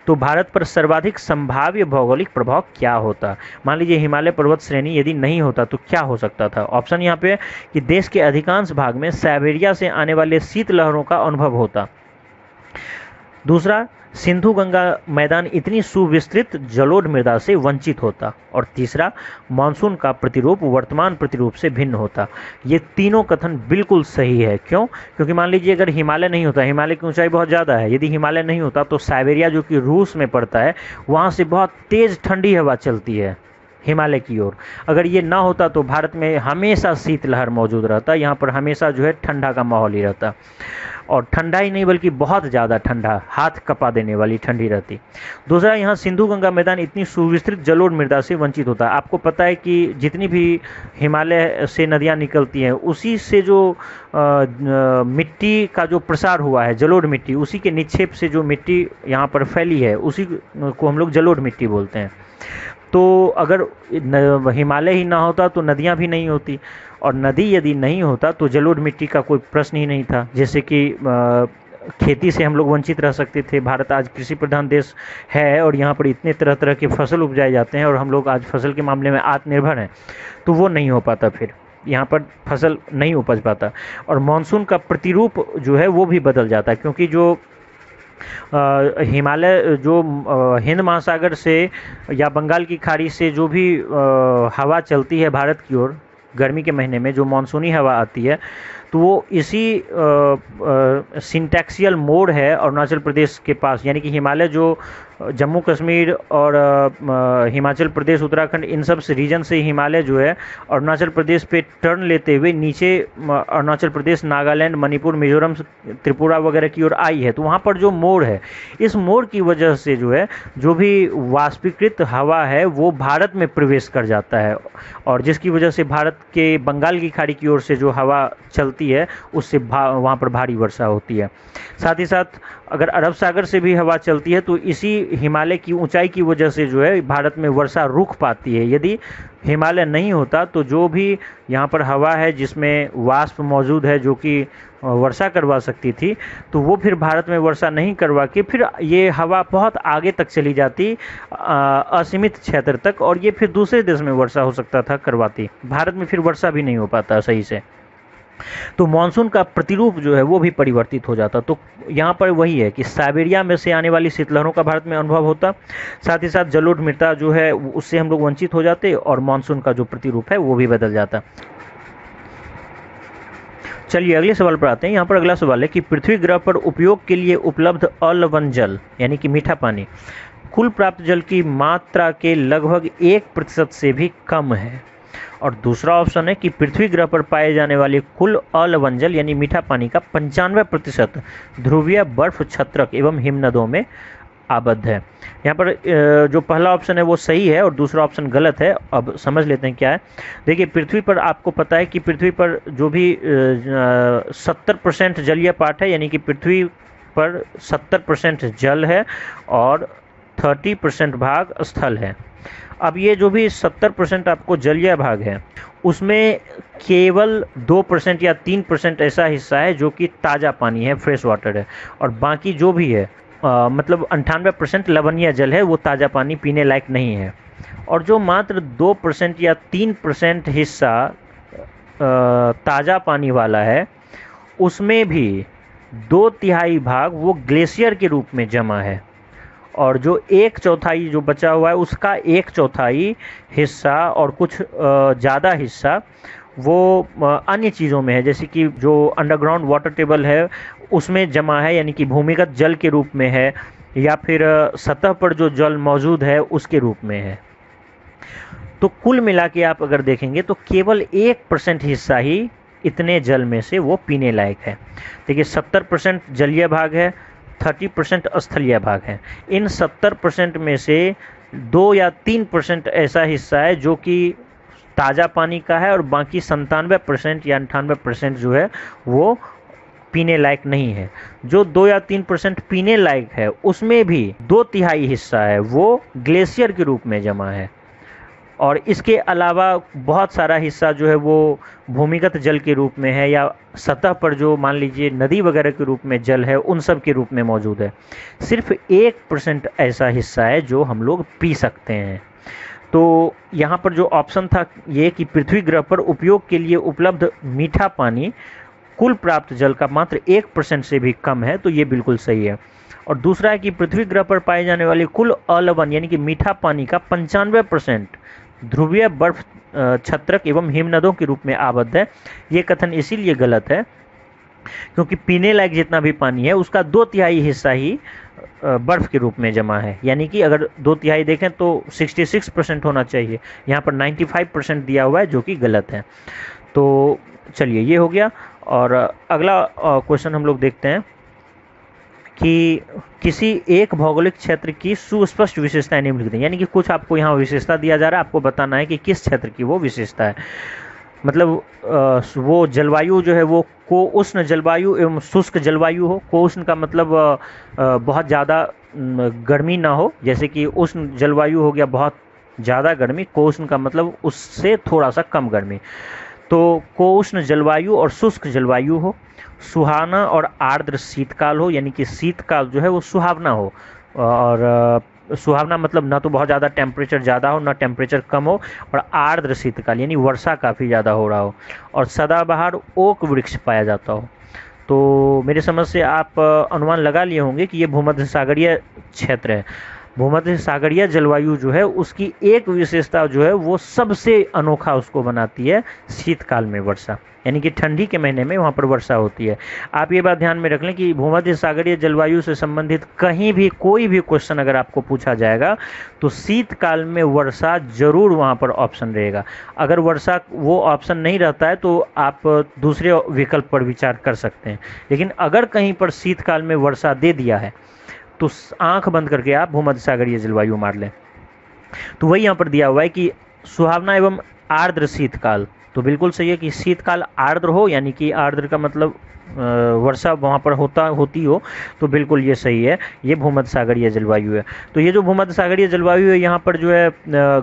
तो भारत पर सर्वाधिक संभाव्य भौगोलिक प्रभाव क्या होता। मान लीजिए हिमालय पर्वत श्रेणी यदि नहीं होता तो क्या हो सकता था। ऑप्शन यहाँ पे है कि देश के अधिकांश भाग में साइबेरिया से आने वाले शीत लहरों का अनुभव होता। दूसरा, सिंधु गंगा मैदान इतनी सुविस्तृत जलोढ़ मृदा से वंचित होता। और तीसरा, मानसून का प्रतिरूप वर्तमान प्रतिरूप से भिन्न होता। ये तीनों कथन बिल्कुल सही है। क्यों? क्योंकि मान लीजिए अगर हिमालय नहीं होता, हिमालय की ऊंचाई बहुत ज़्यादा है, यदि हिमालय नहीं होता तो साइबेरिया जो कि रूस में पड़ता है वहाँ से बहुत तेज़ ठंडी हवा चलती है हिमालय की ओर। अगर ये ना होता तो भारत में हमेशा शीतलहर मौजूद रहता, यहाँ पर हमेशा जो है ठंडा का माहौल ही रहता, और ठंडा ही नहीं बल्कि बहुत ज़्यादा ठंडा, हाथ कपा देने वाली ठंडी रहती। दूसरा, यहाँ सिंधु गंगा मैदान इतनी सुविस्तृत जलोढ़ मृदा से वंचित होता है। आपको पता है कि जितनी भी हिमालय से नदियाँ निकलती हैं उसी से जो मिट्टी का जो प्रसार हुआ है, जलोढ़ मिट्टी, उसी के निक्षेप से जो मिट्टी यहाँ पर फैली है उसी को हम लोग जलोढ़ मिट्टी बोलते हैं। तो अगर हिमालय ही ना होता तो नदियाँ भी नहीं होती, और नदी यदि नहीं होता तो जलोढ़ मिट्टी का कोई प्रश्न ही नहीं था। जैसे कि खेती से हम लोग वंचित रह सकते थे। भारत आज कृषि प्रधान देश है और यहाँ पर इतने तरह तरह के फसल उपजाए जाते हैं और हम लोग आज फसल के मामले में आत्मनिर्भर हैं, तो वो नहीं हो पाता, फिर यहाँ पर फसल नहीं उपज पाता। और मानसून का प्रतिरूप जो है वो भी बदल जाता है, क्योंकि जो हिमालय जो हिंद महासागर से या बंगाल की खाड़ी से जो भी हवा चलती है भारत की ओर गर्मी के महीने में, जो मानसूनी हवा आती है, तो वो इसी सिंटैक्सियल मोड है अरुणाचल प्रदेश के पास। यानी कि हिमालय जो जम्मू कश्मीर और हिमाचल प्रदेश, उत्तराखंड, इन सब से रीजन से हिमालय जो है अरुणाचल प्रदेश पे टर्न लेते हुए नीचे अरुणाचल प्रदेश, नागालैंड, मणिपुर, मिजोरम, त्रिपुरा वगैरह की ओर आई है। तो वहाँ पर जो मोड़ है, इस मोड़ की वजह से जो है जो भी वाष्पीकृत हवा है वो भारत में प्रवेश कर जाता है, और जिसकी वजह से भारत के बंगाल की खाड़ी की ओर से जो हवा चलती है उससे वहाँ पर भारी वर्षा होती है। साथ ही साथ अगर अरब सागर से भी हवा चलती है तो इसी हिमालय की ऊंचाई की वजह से जो है भारत में वर्षा रुक पाती है। यदि हिमालय नहीं होता तो जो भी यहाँ पर हवा है जिसमें वाष्प मौजूद है जो कि वर्षा करवा सकती थी, तो वो फिर भारत में वर्षा नहीं करवा के फिर ये हवा बहुत आगे तक चली जाती, असीमित क्षेत्र तक, और ये फिर दूसरे देश में वर्षा हो सकता था करवाती। भारत में फिर वर्षा भी नहीं हो पाता सही से, तो मानसून का प्रतिरूप जो है वो भी परिवर्तित हो जाता। तो यहाँ पर वही है कि साइबेरिया में से आने वाली शीतलहरों का भारत में अनुभव होता, साथ ही साथ जलोढ़ मृदा जो है उससे हम लोग वंचित हो जाते और मानसून का जो प्रतिरूप है वो भी बदल जाता। चलिए अगले सवाल पर आते हैं। यहाँ पर अगला सवाल है कि पृथ्वी ग्रह पर उपयोग के लिए उपलब्ध अलवण जल यानी कि मीठा पानी कुल प्राप्त जल की मात्रा के लगभग 1% से भी कम है। और दूसरा ऑप्शन है कि पृथ्वी ग्रह पर पाए जाने वाले कुल अलवण जल यानी मीठा पानी का 95% ध्रुवीय बर्फ छत्रक एवं हिमनदों में आबद्ध है। यहाँ पर जो पहला ऑप्शन है वो सही है और दूसरा ऑप्शन गलत है। अब समझ लेते हैं क्या है। देखिए पृथ्वी पर आपको पता है कि पृथ्वी पर जो भी 70% जलीय पार्ट है, यानी कि पृथ्वी पर 70% जल है और 30% भाग स्थल है। अब ये जो भी 70% आपको जलीय भाग है उसमें केवल 2% या 3% ऐसा हिस्सा है जो कि ताज़ा पानी है, फ्रेश वाटर है, और बाकी जो भी है मतलब 98% लवणीय जल है, वो ताज़ा पानी पीने लायक नहीं है। और जो मात्र 2% या 3% हिस्सा ताज़ा पानी वाला है उसमें भी 2/3 भाग वो ग्लेशियर के रूप में जमा है, और जो 1/4 जो बचा हुआ है उसका 1/4 हिस्सा और कुछ ज़्यादा हिस्सा वो अन्य चीज़ों में है, जैसे कि जो अंडरग्राउंड वाटर टेबल है उसमें जमा है, यानी कि भूमिगत जल के रूप में है, या फिर सतह पर जो जल मौजूद है उसके रूप में है। तो कुल मिला के आप अगर देखेंगे तो केवल 1% हिस्सा ही इतने जल में से वो पीने लायक है। देखिए 70% जलीय भाग है, 30% स्थलीय भाग है। इन 70% में से 2 या 3% ऐसा हिस्सा है जो कि ताज़ा पानी का है, और बाकी 97% या 98% जो है वो पीने लायक नहीं है। जो 2 या 3% पीने लायक है उसमें भी 2/3 हिस्सा है वो ग्लेशियर के रूप में जमा है, और इसके अलावा बहुत सारा हिस्सा जो है वो भूमिगत जल के रूप में है, या सतह पर जो मान लीजिए नदी वगैरह के रूप में जल है उन सब के रूप में मौजूद है। सिर्फ 1% ऐसा हिस्सा है जो हम लोग पी सकते हैं। तो यहाँ पर जो ऑप्शन था ये कि पृथ्वी ग्रह पर उपयोग के लिए उपलब्ध मीठा पानी कुल प्राप्त जल का मात्र 1% से भी कम है, तो ये बिल्कुल सही है। और दूसरा है कि पृथ्वी ग्रह पर पाए जाने वाले कुल अलवण यानी कि मीठा पानी का 95% ध्रुवीय बर्फ छत्रक एवं हिमनदों के रूप में आबद्ध है। ये कथन इसीलिए गलत है क्योंकि पीने लायक जितना भी पानी है उसका 2/3 हिस्सा ही बर्फ के रूप में जमा है, यानी कि अगर 2/3 देखें तो 66% होना चाहिए, यहाँ पर 95% दिया हुआ है जो कि गलत है। तो चलिए ये हो गया। और अगला क्वेश्चन हम लोग देखते हैं कि किसी एक भौगोलिक क्षेत्र की सुस्पष्ट विशेषताएं निम्नलिखित हैं, यानी कि कुछ आपको यहाँ विशेषता दिया जा रहा है, आपको बताना है कि किस क्षेत्र की वो विशेषता है। मतलब वो जलवायु जो है वो कोउष्ण जलवायु एवं शुष्क जलवायु हो। कोउष्ण का मतलब बहुत ज़्यादा गर्मी ना हो, जैसे कि उष्ण जलवायु हो गया बहुत ज़्यादा गर्मी, कोउष्ण का मतलब उससे थोड़ा सा कम गर्मी। तो कोउष्ण जलवायु और शुष्क जलवायु हो, सुहाना और आर्द्र शीतकाल हो, यानी कि शीतकाल जो है वो सुहावना हो, और सुहावना मतलब ना तो बहुत ज़्यादा टेम्परेचर ज़्यादा हो ना टेम्परेचर कम हो, और आर्द्र शीतकाल यानी वर्षा काफ़ी ज़्यादा हो रहा हो, और सदाबहार ओक वृक्ष पाया जाता हो। तो मेरे समझ से आप अनुमान लगा लिए होंगे कि ये भूमध्य सागरीय क्षेत्र है। भूमध्य सागरीय जलवायु जो है उसकी एक विशेषता जो है वो सबसे अनोखा उसको बनाती है शीतकाल में वर्षा, यानी कि ठंडी के महीने में वहाँ पर वर्षा होती है। आप ये बात ध्यान में रख लें कि भूमध्य सागरीय जलवायु से संबंधित कहीं भी कोई भी क्वेश्चन अगर आपको पूछा जाएगा तो शीतकाल में वर्षा जरूर वहाँ पर ऑप्शन रहेगा। अगर वर्षा वो ऑप्शन नहीं रहता है तो आप दूसरे विकल्प पर विचार कर सकते हैं, लेकिन अगर कहीं पर शीतकाल में वर्षा दे दिया है तो आंख बंद करके आप भूमध्य सागरीय जलवायु मार लें। तो वही यहाँ पर दिया हुआ है कि सुहावना एवं आर्द्र शीतकाल, तो बिल्कुल सही है कि शीतकाल आर्द्र हो, यानी कि आर्द्र का मतलब वर्षा वहाँ पर होती हो तो बिल्कुल ये सही है, ये भूमध्य सागरीय जलवायु है। तो ये जो भूमध्य सागरीय जलवायु है, यहाँ पर जो है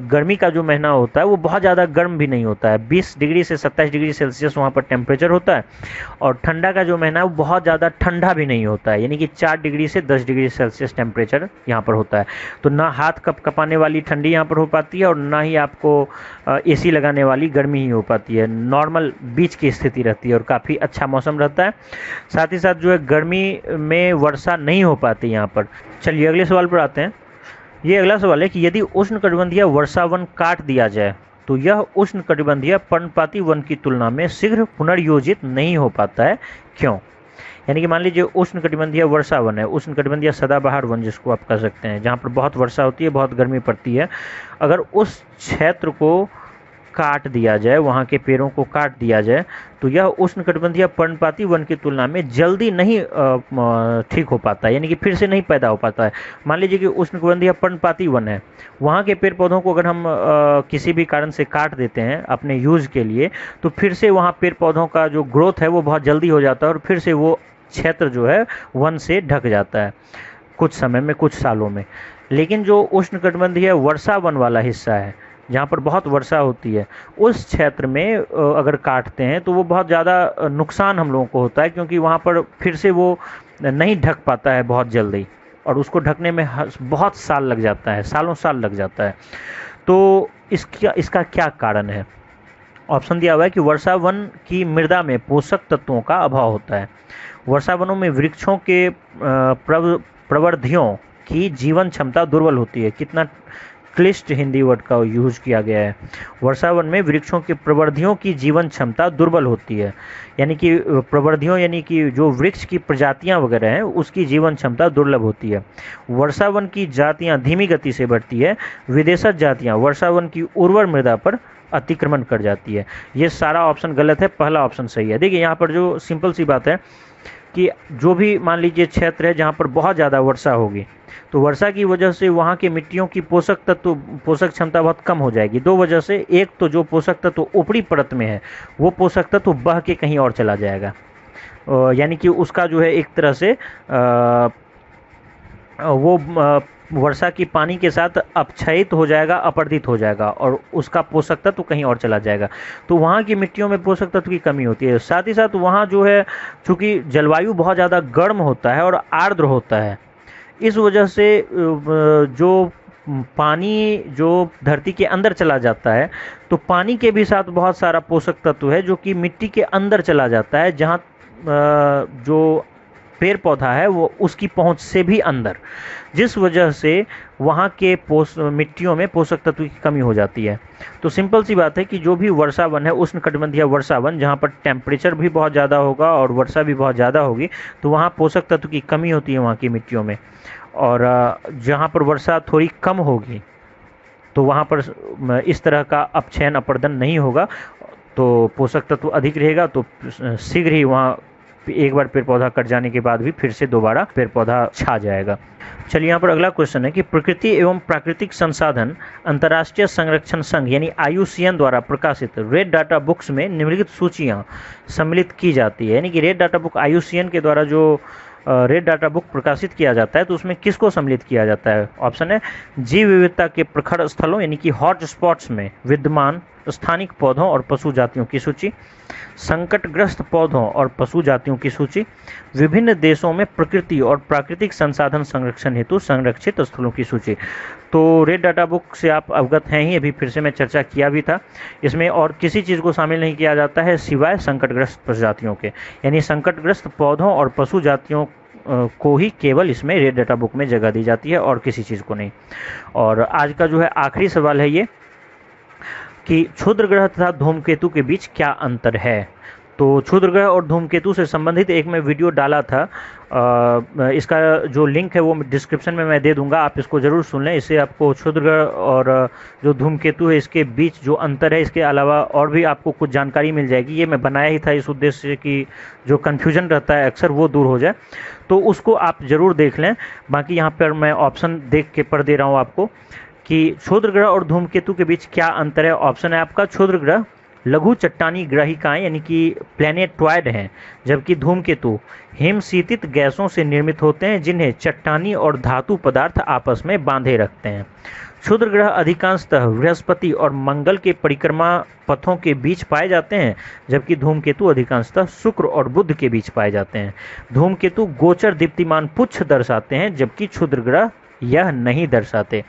गर्मी का जो महीना होता है वो बहुत ज़्यादा गर्म भी नहीं होता है, 20 डिग्री से 27 डिग्री सेल्सियस वहाँ पर टेम्परेचर होता है। और ठंडा का जो महीना है वो बहुत ज़्यादा ठंडा भी नहीं होता है, यानी कि 4 डिग्री से 10 डिग्री सेल्सियस टेम्परेचर यहाँ पर होता है। तो ना हाथ कप कपाने वाली ठंडी यहाँ पर हो पाती है और ना ही आपको एसी लगाने वाली गर्मी ही हो पाती है, नॉर्मल बीच की स्थिति रहती है और काफ़ी अच्छा मौसम रहता है। साथ ही साथ जो है गर्मी में वर्षा नहीं हो पाती यहाँ पर। चलिए अगले सवाल पर आते हैं। ये अगला सवाल है कि यदि उष्णकटिबंधीय वर्षा वन काट दिया जाए तो यह उष्णकटिबंधीय पर्णपाती वन की तुलना में शीघ्र पुनर्योजित नहीं हो पाता है, क्यों? यानी कि मान लीजिए उष्णकटिबंधीय वर्षा वन है, उष्णकटिबंधीय सदाबहार वन जिसको आप कह सकते हैं, जहाँ पर बहुत वर्षा होती है, बहुत गर्मी पड़ती है, अगर उस क्षेत्र को काट दिया जाए, वहाँ के पेड़ों को काट दिया जाए, तो यह उष्णकटिबंधीय पर्णपाती वन की तुलना में जल्दी नहीं ठीक हो पाता है, यानी कि फिर से नहीं पैदा हो पाता है। मान लीजिए कि उष्णकटिबंधीय पर्णपाती वन है, वहाँ के पेड़ पौधों को अगर हम किसी भी कारण से काट देते हैं अपने यूज के लिए, तो फिर से वहाँ पेड़ पौधों का जो ग्रोथ है वो बहुत जल्दी हो जाता है और फिर से वो क्षेत्र जो है वन से ढक जाता है कुछ समय में, कुछ सालों में। लेकिन जो उष्णकटिबंधीय वर्षा वन वाला हिस्सा है, जहाँ पर बहुत वर्षा होती है, उस क्षेत्र में अगर काटते हैं तो वो बहुत ज़्यादा नुकसान हम लोगों को होता है, क्योंकि वहाँ पर फिर से वो नहीं ढक पाता है बहुत जल्दी, और उसको ढकने में बहुत साल लग जाता है, सालों साल लग जाता है। तो इसका क्या कारण है? ऑप्शन दिया हुआ है कि वर्षा वन की मृदा में पोषक तत्वों का अभाव होता है। वर्षा वनों में वृक्षों के प्रवर्धियों की जीवन क्षमता दुर्बल होती है। कितना क्लिष्ट हिंदी वर्ड का यूज किया गया है। वर्षा वन में वृक्षों के प्रवर्धियों की जीवन क्षमता दुर्बल होती है, यानी कि प्रवर्धियों यानी कि जो वृक्ष की प्रजातियां वगैरह हैं उसकी जीवन क्षमता दुर्लभ होती है। वर्षा वन की जातियां धीमी गति से बढ़ती है। विदेशज जातियां वर्षा वन की उर्वर मृदा पर अतिक्रमण कर जाती है। ये सारा ऑप्शन गलत है, पहला ऑप्शन सही है। देखिए यहाँ पर जो सिंपल सी बात है कि जो भी मान लीजिए क्षेत्र है जहाँ पर बहुत ज़्यादा वर्षा होगी, तो वर्षा की वजह से वहाँ की मिट्टियों की पोषक क्षमता बहुत कम हो जाएगी। दो वजह से, एक तो जो पोषक तत्व ऊपरी परत में है वो पोषक तत्व बह के कहीं और चला जाएगा, यानी कि उसका जो है एक तरह से वो वर्षा की पानी के साथ अपक्षयित हो जाएगा, अपरदित हो जाएगा और उसका पोषक तत्व कहीं और चला जाएगा। तो वहाँ की मिट्टियों में पोषक तत्व की कमी होती है। साथ ही साथ वहाँ जो है चूँकि जलवायु बहुत ज़्यादा गर्म होता है और आर्द्र होता है, इस वजह से जो पानी जो धरती के अंदर चला जाता है, तो पानी के भी साथ बहुत सारा पोषक तत्व है जो कि मिट्टी के अंदर चला जाता है, जहाँ जो पेड़ पौधा है वो उसकी पहुंच से भी अंदर, जिस वजह से वहाँ के मिट्टियों में पोषक तत्व की कमी हो जाती है। तो सिंपल सी बात है कि जो भी वर्षा वन है, उष्णकटिबंधीय वर्षा वन, जहाँ पर टेम्परेचर भी बहुत ज़्यादा होगा और वर्षा भी बहुत ज़्यादा होगी, तो वहाँ पोषक तत्व की कमी होती है वहाँ की मिट्टियों में। और जहाँ पर वर्षा थोड़ी कम होगी तो वहाँ पर इस तरह का अपक्षयन अपर्दन नहीं होगा, तो पोषक तत्व अधिक रहेगा, तो शीघ्र ही वहाँ एक बार पेड़ पौधा कट जाने के बाद भी फिर से दोबारा पेड़ पौधा छा जाएगा। चलिए यहाँ पर अगला क्वेश्चन है कि प्रकृति एवं प्राकृतिक संसाधन अंतर्राष्ट्रीय संरक्षण संघ यानी IUCN द्वारा प्रकाशित रेड डाटा बुक्स में निम्नलिखित सूचियाँ सम्मिलित की जाती है। यानी कि रेड डाटा बुक IUCN के द्वारा जो रेड डाटा बुक प्रकाशित किया जाता है तो उसमें किसको सम्मिलित किया जाता है? ऑप्शन है जीव विविधता के प्रखर स्थलों यानी कि हॉट स्पॉट्स में विद्यमान स्थानिक पौधों और पशु जातियों की सूची, संकटग्रस्त पौधों और पशु जातियों की सूची, विभिन्न देशों में प्रकृति और प्राकृतिक संसाधन संरक्षण हेतु संरक्षित स्थलों की सूची। तो रेड डाटा बुक से आप अवगत हैं ही, अभी फिर से मैं चर्चा किया भी था। इसमें और किसी चीज़ को शामिल नहीं किया जाता है सिवाय संकटग्रस्त प्रजातियों के, यानी संकटग्रस्त पौधों और पशु जातियों को ही केवल इसमें रेड डाटा बुक में जगह दी जाती है और किसी चीज़ को नहीं। और आज का जो है आखिरी सवाल है ये कि क्षुद्र ग्रह तथा धूमकेतु के बीच क्या अंतर है? तो क्षुद्र ग्रह और धूमकेतु से संबंधित एक मैं वीडियो डाला था, इसका जो लिंक है वो डिस्क्रिप्शन में मैं दे दूंगा, आप इसको ज़रूर सुन लें। इससे आपको क्षुद्र ग्रह और जो धूमकेतु है इसके बीच जो अंतर है, इसके अलावा और भी आपको कुछ जानकारी मिल जाएगी। ये मैं बनाया ही था इस उद्देश्य से कि जो कन्फ्यूजन रहता है अक्सर वो दूर हो जाए, तो उसको आप ज़रूर देख लें। बाकी यहाँ पर मैं ऑप्शन देख के पढ़ दे रहा हूँ आपको कि क्षुद्र ग्रह और धूमकेतु के बीच क्या अंतर है। ऑप्शन है आपका क्षुद्र ग्रह लघु चट्टानी ग्रहिकाएं यानी कि प्लैनेटॉइड हैं, जबकि धूमकेतु हिमशीतित गैसों से निर्मित होते हैं जिन्हें चट्टानी और धातु पदार्थ आपस में बांधे रखते हैं। क्षुद्र ग्रह अधिकांशतः बृहस्पति और मंगल के परिक्रमा पथों के बीच पाए जाते हैं, जबकि धूमकेतु अधिकांशतः शुक्र और बुध के बीच पाए जाते हैं। धूमकेतु गोचर दीप्तिमान पुच्छ दर्शाते हैं, जबकि क्षुद्र ग्रह यह नहीं दर्शाते।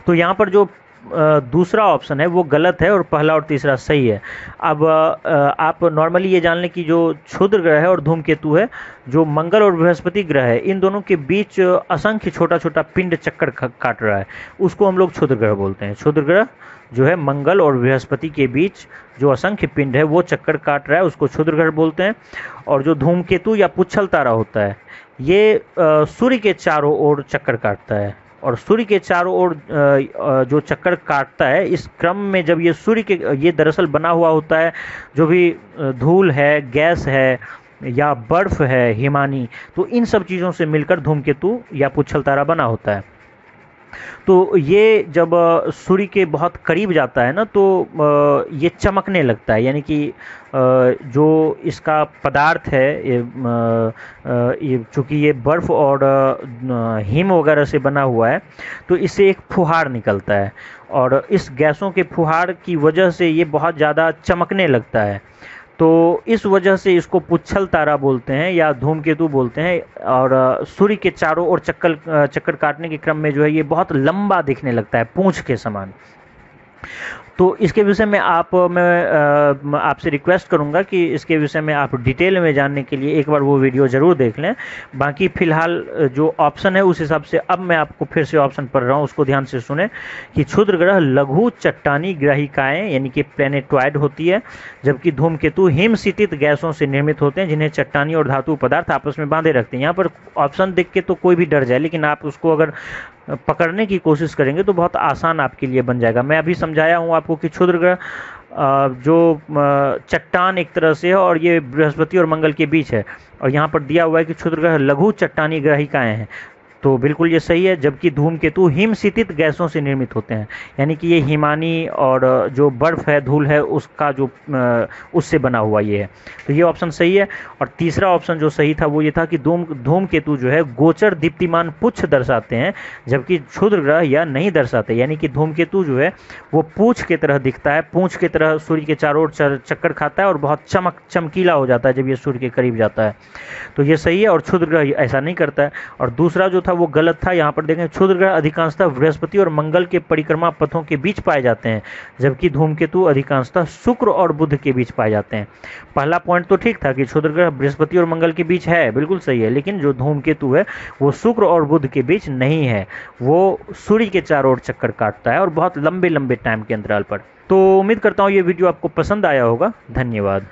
तो यहाँ पर जो दूसरा ऑप्शन है वो गलत है और पहला और तीसरा सही है। अब आप नॉर्मली ये जान लें कि जो क्षुद्र ग्रह है और धूमकेतु है, जो मंगल और बृहस्पति ग्रह है, इन दोनों के बीच असंख्य छोटा छोटा पिंड चक्कर काट रहा है, उसको हम लोग क्षुद्र ग्रह बोलते हैं। क्षुद्र ग्रह जो है मंगल और बृहस्पति के बीच जो असंख्य पिंड है वो चक्कर काट रहा है, उसको क्षुद्र ग्रह बोलते हैं। और जो धूमकेतु या पुच्छल तारा होता है, ये सूर्य के चारों ओर चक्कर काटता है, और सूर्य के चारों ओर जो चक्कर काटता है, इस क्रम में जब ये सूर्य के ये दरअसल बना हुआ होता है, जो भी धूल है, गैस है या बर्फ है हिमानी, तो इन सब चीज़ों से मिलकर धूमकेतु या पुच्छल तारा बना होता है। तो ये जब सूर्य के बहुत करीब जाता है ना, तो ये चमकने लगता है, यानी कि जो इसका पदार्थ है, ये चूँकि ये बर्फ़ और हिम वगैरह से बना हुआ है, तो इससे एक फुहार निकलता है, और इस गैसों के फुहार की वजह से ये बहुत ज़्यादा चमकने लगता है। तो इस वजह से इसको पुच्छल तारा बोलते हैं या धूमकेतु बोलते हैं। और सूर्य के चारों ओर चक्कर काटने के क्रम में जो है ये बहुत लंबा दिखने लगता है, पूंछ के समान। तो इसके विषय में मैं आपसे रिक्वेस्ट करूंगा कि इसके विषय में आप डिटेल में जानने के लिए एक बार वो वीडियो ज़रूर देख लें। बाकी फ़िलहाल जो ऑप्शन है उस हिसाब से अब मैं आपको फिर से ऑप्शन पढ़ रहा हूँ, उसको ध्यान से सुने कि क्षुद्र ग्रह लघु चट्टानी ग्रहिकाएँ यानी कि प्लैनेटॉइड होती है, जबकि धूमकेतु हिमशीतित गैसों से निर्मित होते हैं जिन्हें चट्टानी और धातु पदार्थ आपस में बांधे रखते हैं। यहाँ पर ऑप्शन देख के तो कोई भी डर जाए, लेकिन आप उसको अगर पकड़ने की कोशिश करेंगे तो बहुत आसान आपके लिए बन जाएगा। मैं अभी समझाया हूँ आपको कि क्षुद्र ग्रह जो चट्टान एक तरह से है और ये बृहस्पति और मंगल के बीच है, और यहाँ पर दिया हुआ है कि क्षुद्र ग्रह लघु चट्टानी ग्रहिकाएँ हैं, तो बिल्कुल ये सही है। जबकि धूमकेतु हिमशीतित गैसों से निर्मित होते हैं, यानी कि ये हिमानी और जो बर्फ़ है, धूल है, उसका जो उससे बना हुआ ये है, तो ये ऑप्शन सही है। और तीसरा ऑप्शन जो सही था वो ये था कि धूमकेतु जो है गोचर दीप्तिमान पुच्छ दर्शाते हैं, जबकि क्षुद्र ग्रह यह नहीं दर्शाते, यानी कि धूमकेतु जो है वो पूंछ की तरह दिखता है, पूंछ की तरह सूर्य के चारों ओर चक्कर खाता है और बहुत चमकीला हो जाता है जब ये सूर्य के करीब जाता है, तो ये सही है। और क्षुद्र ग्रह ऐसा नहीं करता है। और दूसरा जो था वो गलत था। यहाँ पर देखें, क्षुद्र ग्रह अधिकांशतः बृहस्पति और मंगल के परिक्रमा पथों के बीच पाए जाते हैं, जबकि धूमकेतु अधिकांशतः शुक्र और बुध के बीच पाए जाते हैं। पहला पॉइंट तो ठीक था कि क्षुद्र ग्रह बृहस्पति और मंगल के बीच है, बिल्कुल सही है, लेकिन जो धूमकेतु है वो शुक्र और बुध के बीच नहीं है, वो सूर्य के चारों ओर चक्कर काटता है और बहुत लंबे लंबे टाइम के अंतराल पर। तो उम्मीद करता हूँ ये वीडियो आपको पसंद आया होगा। धन्यवाद।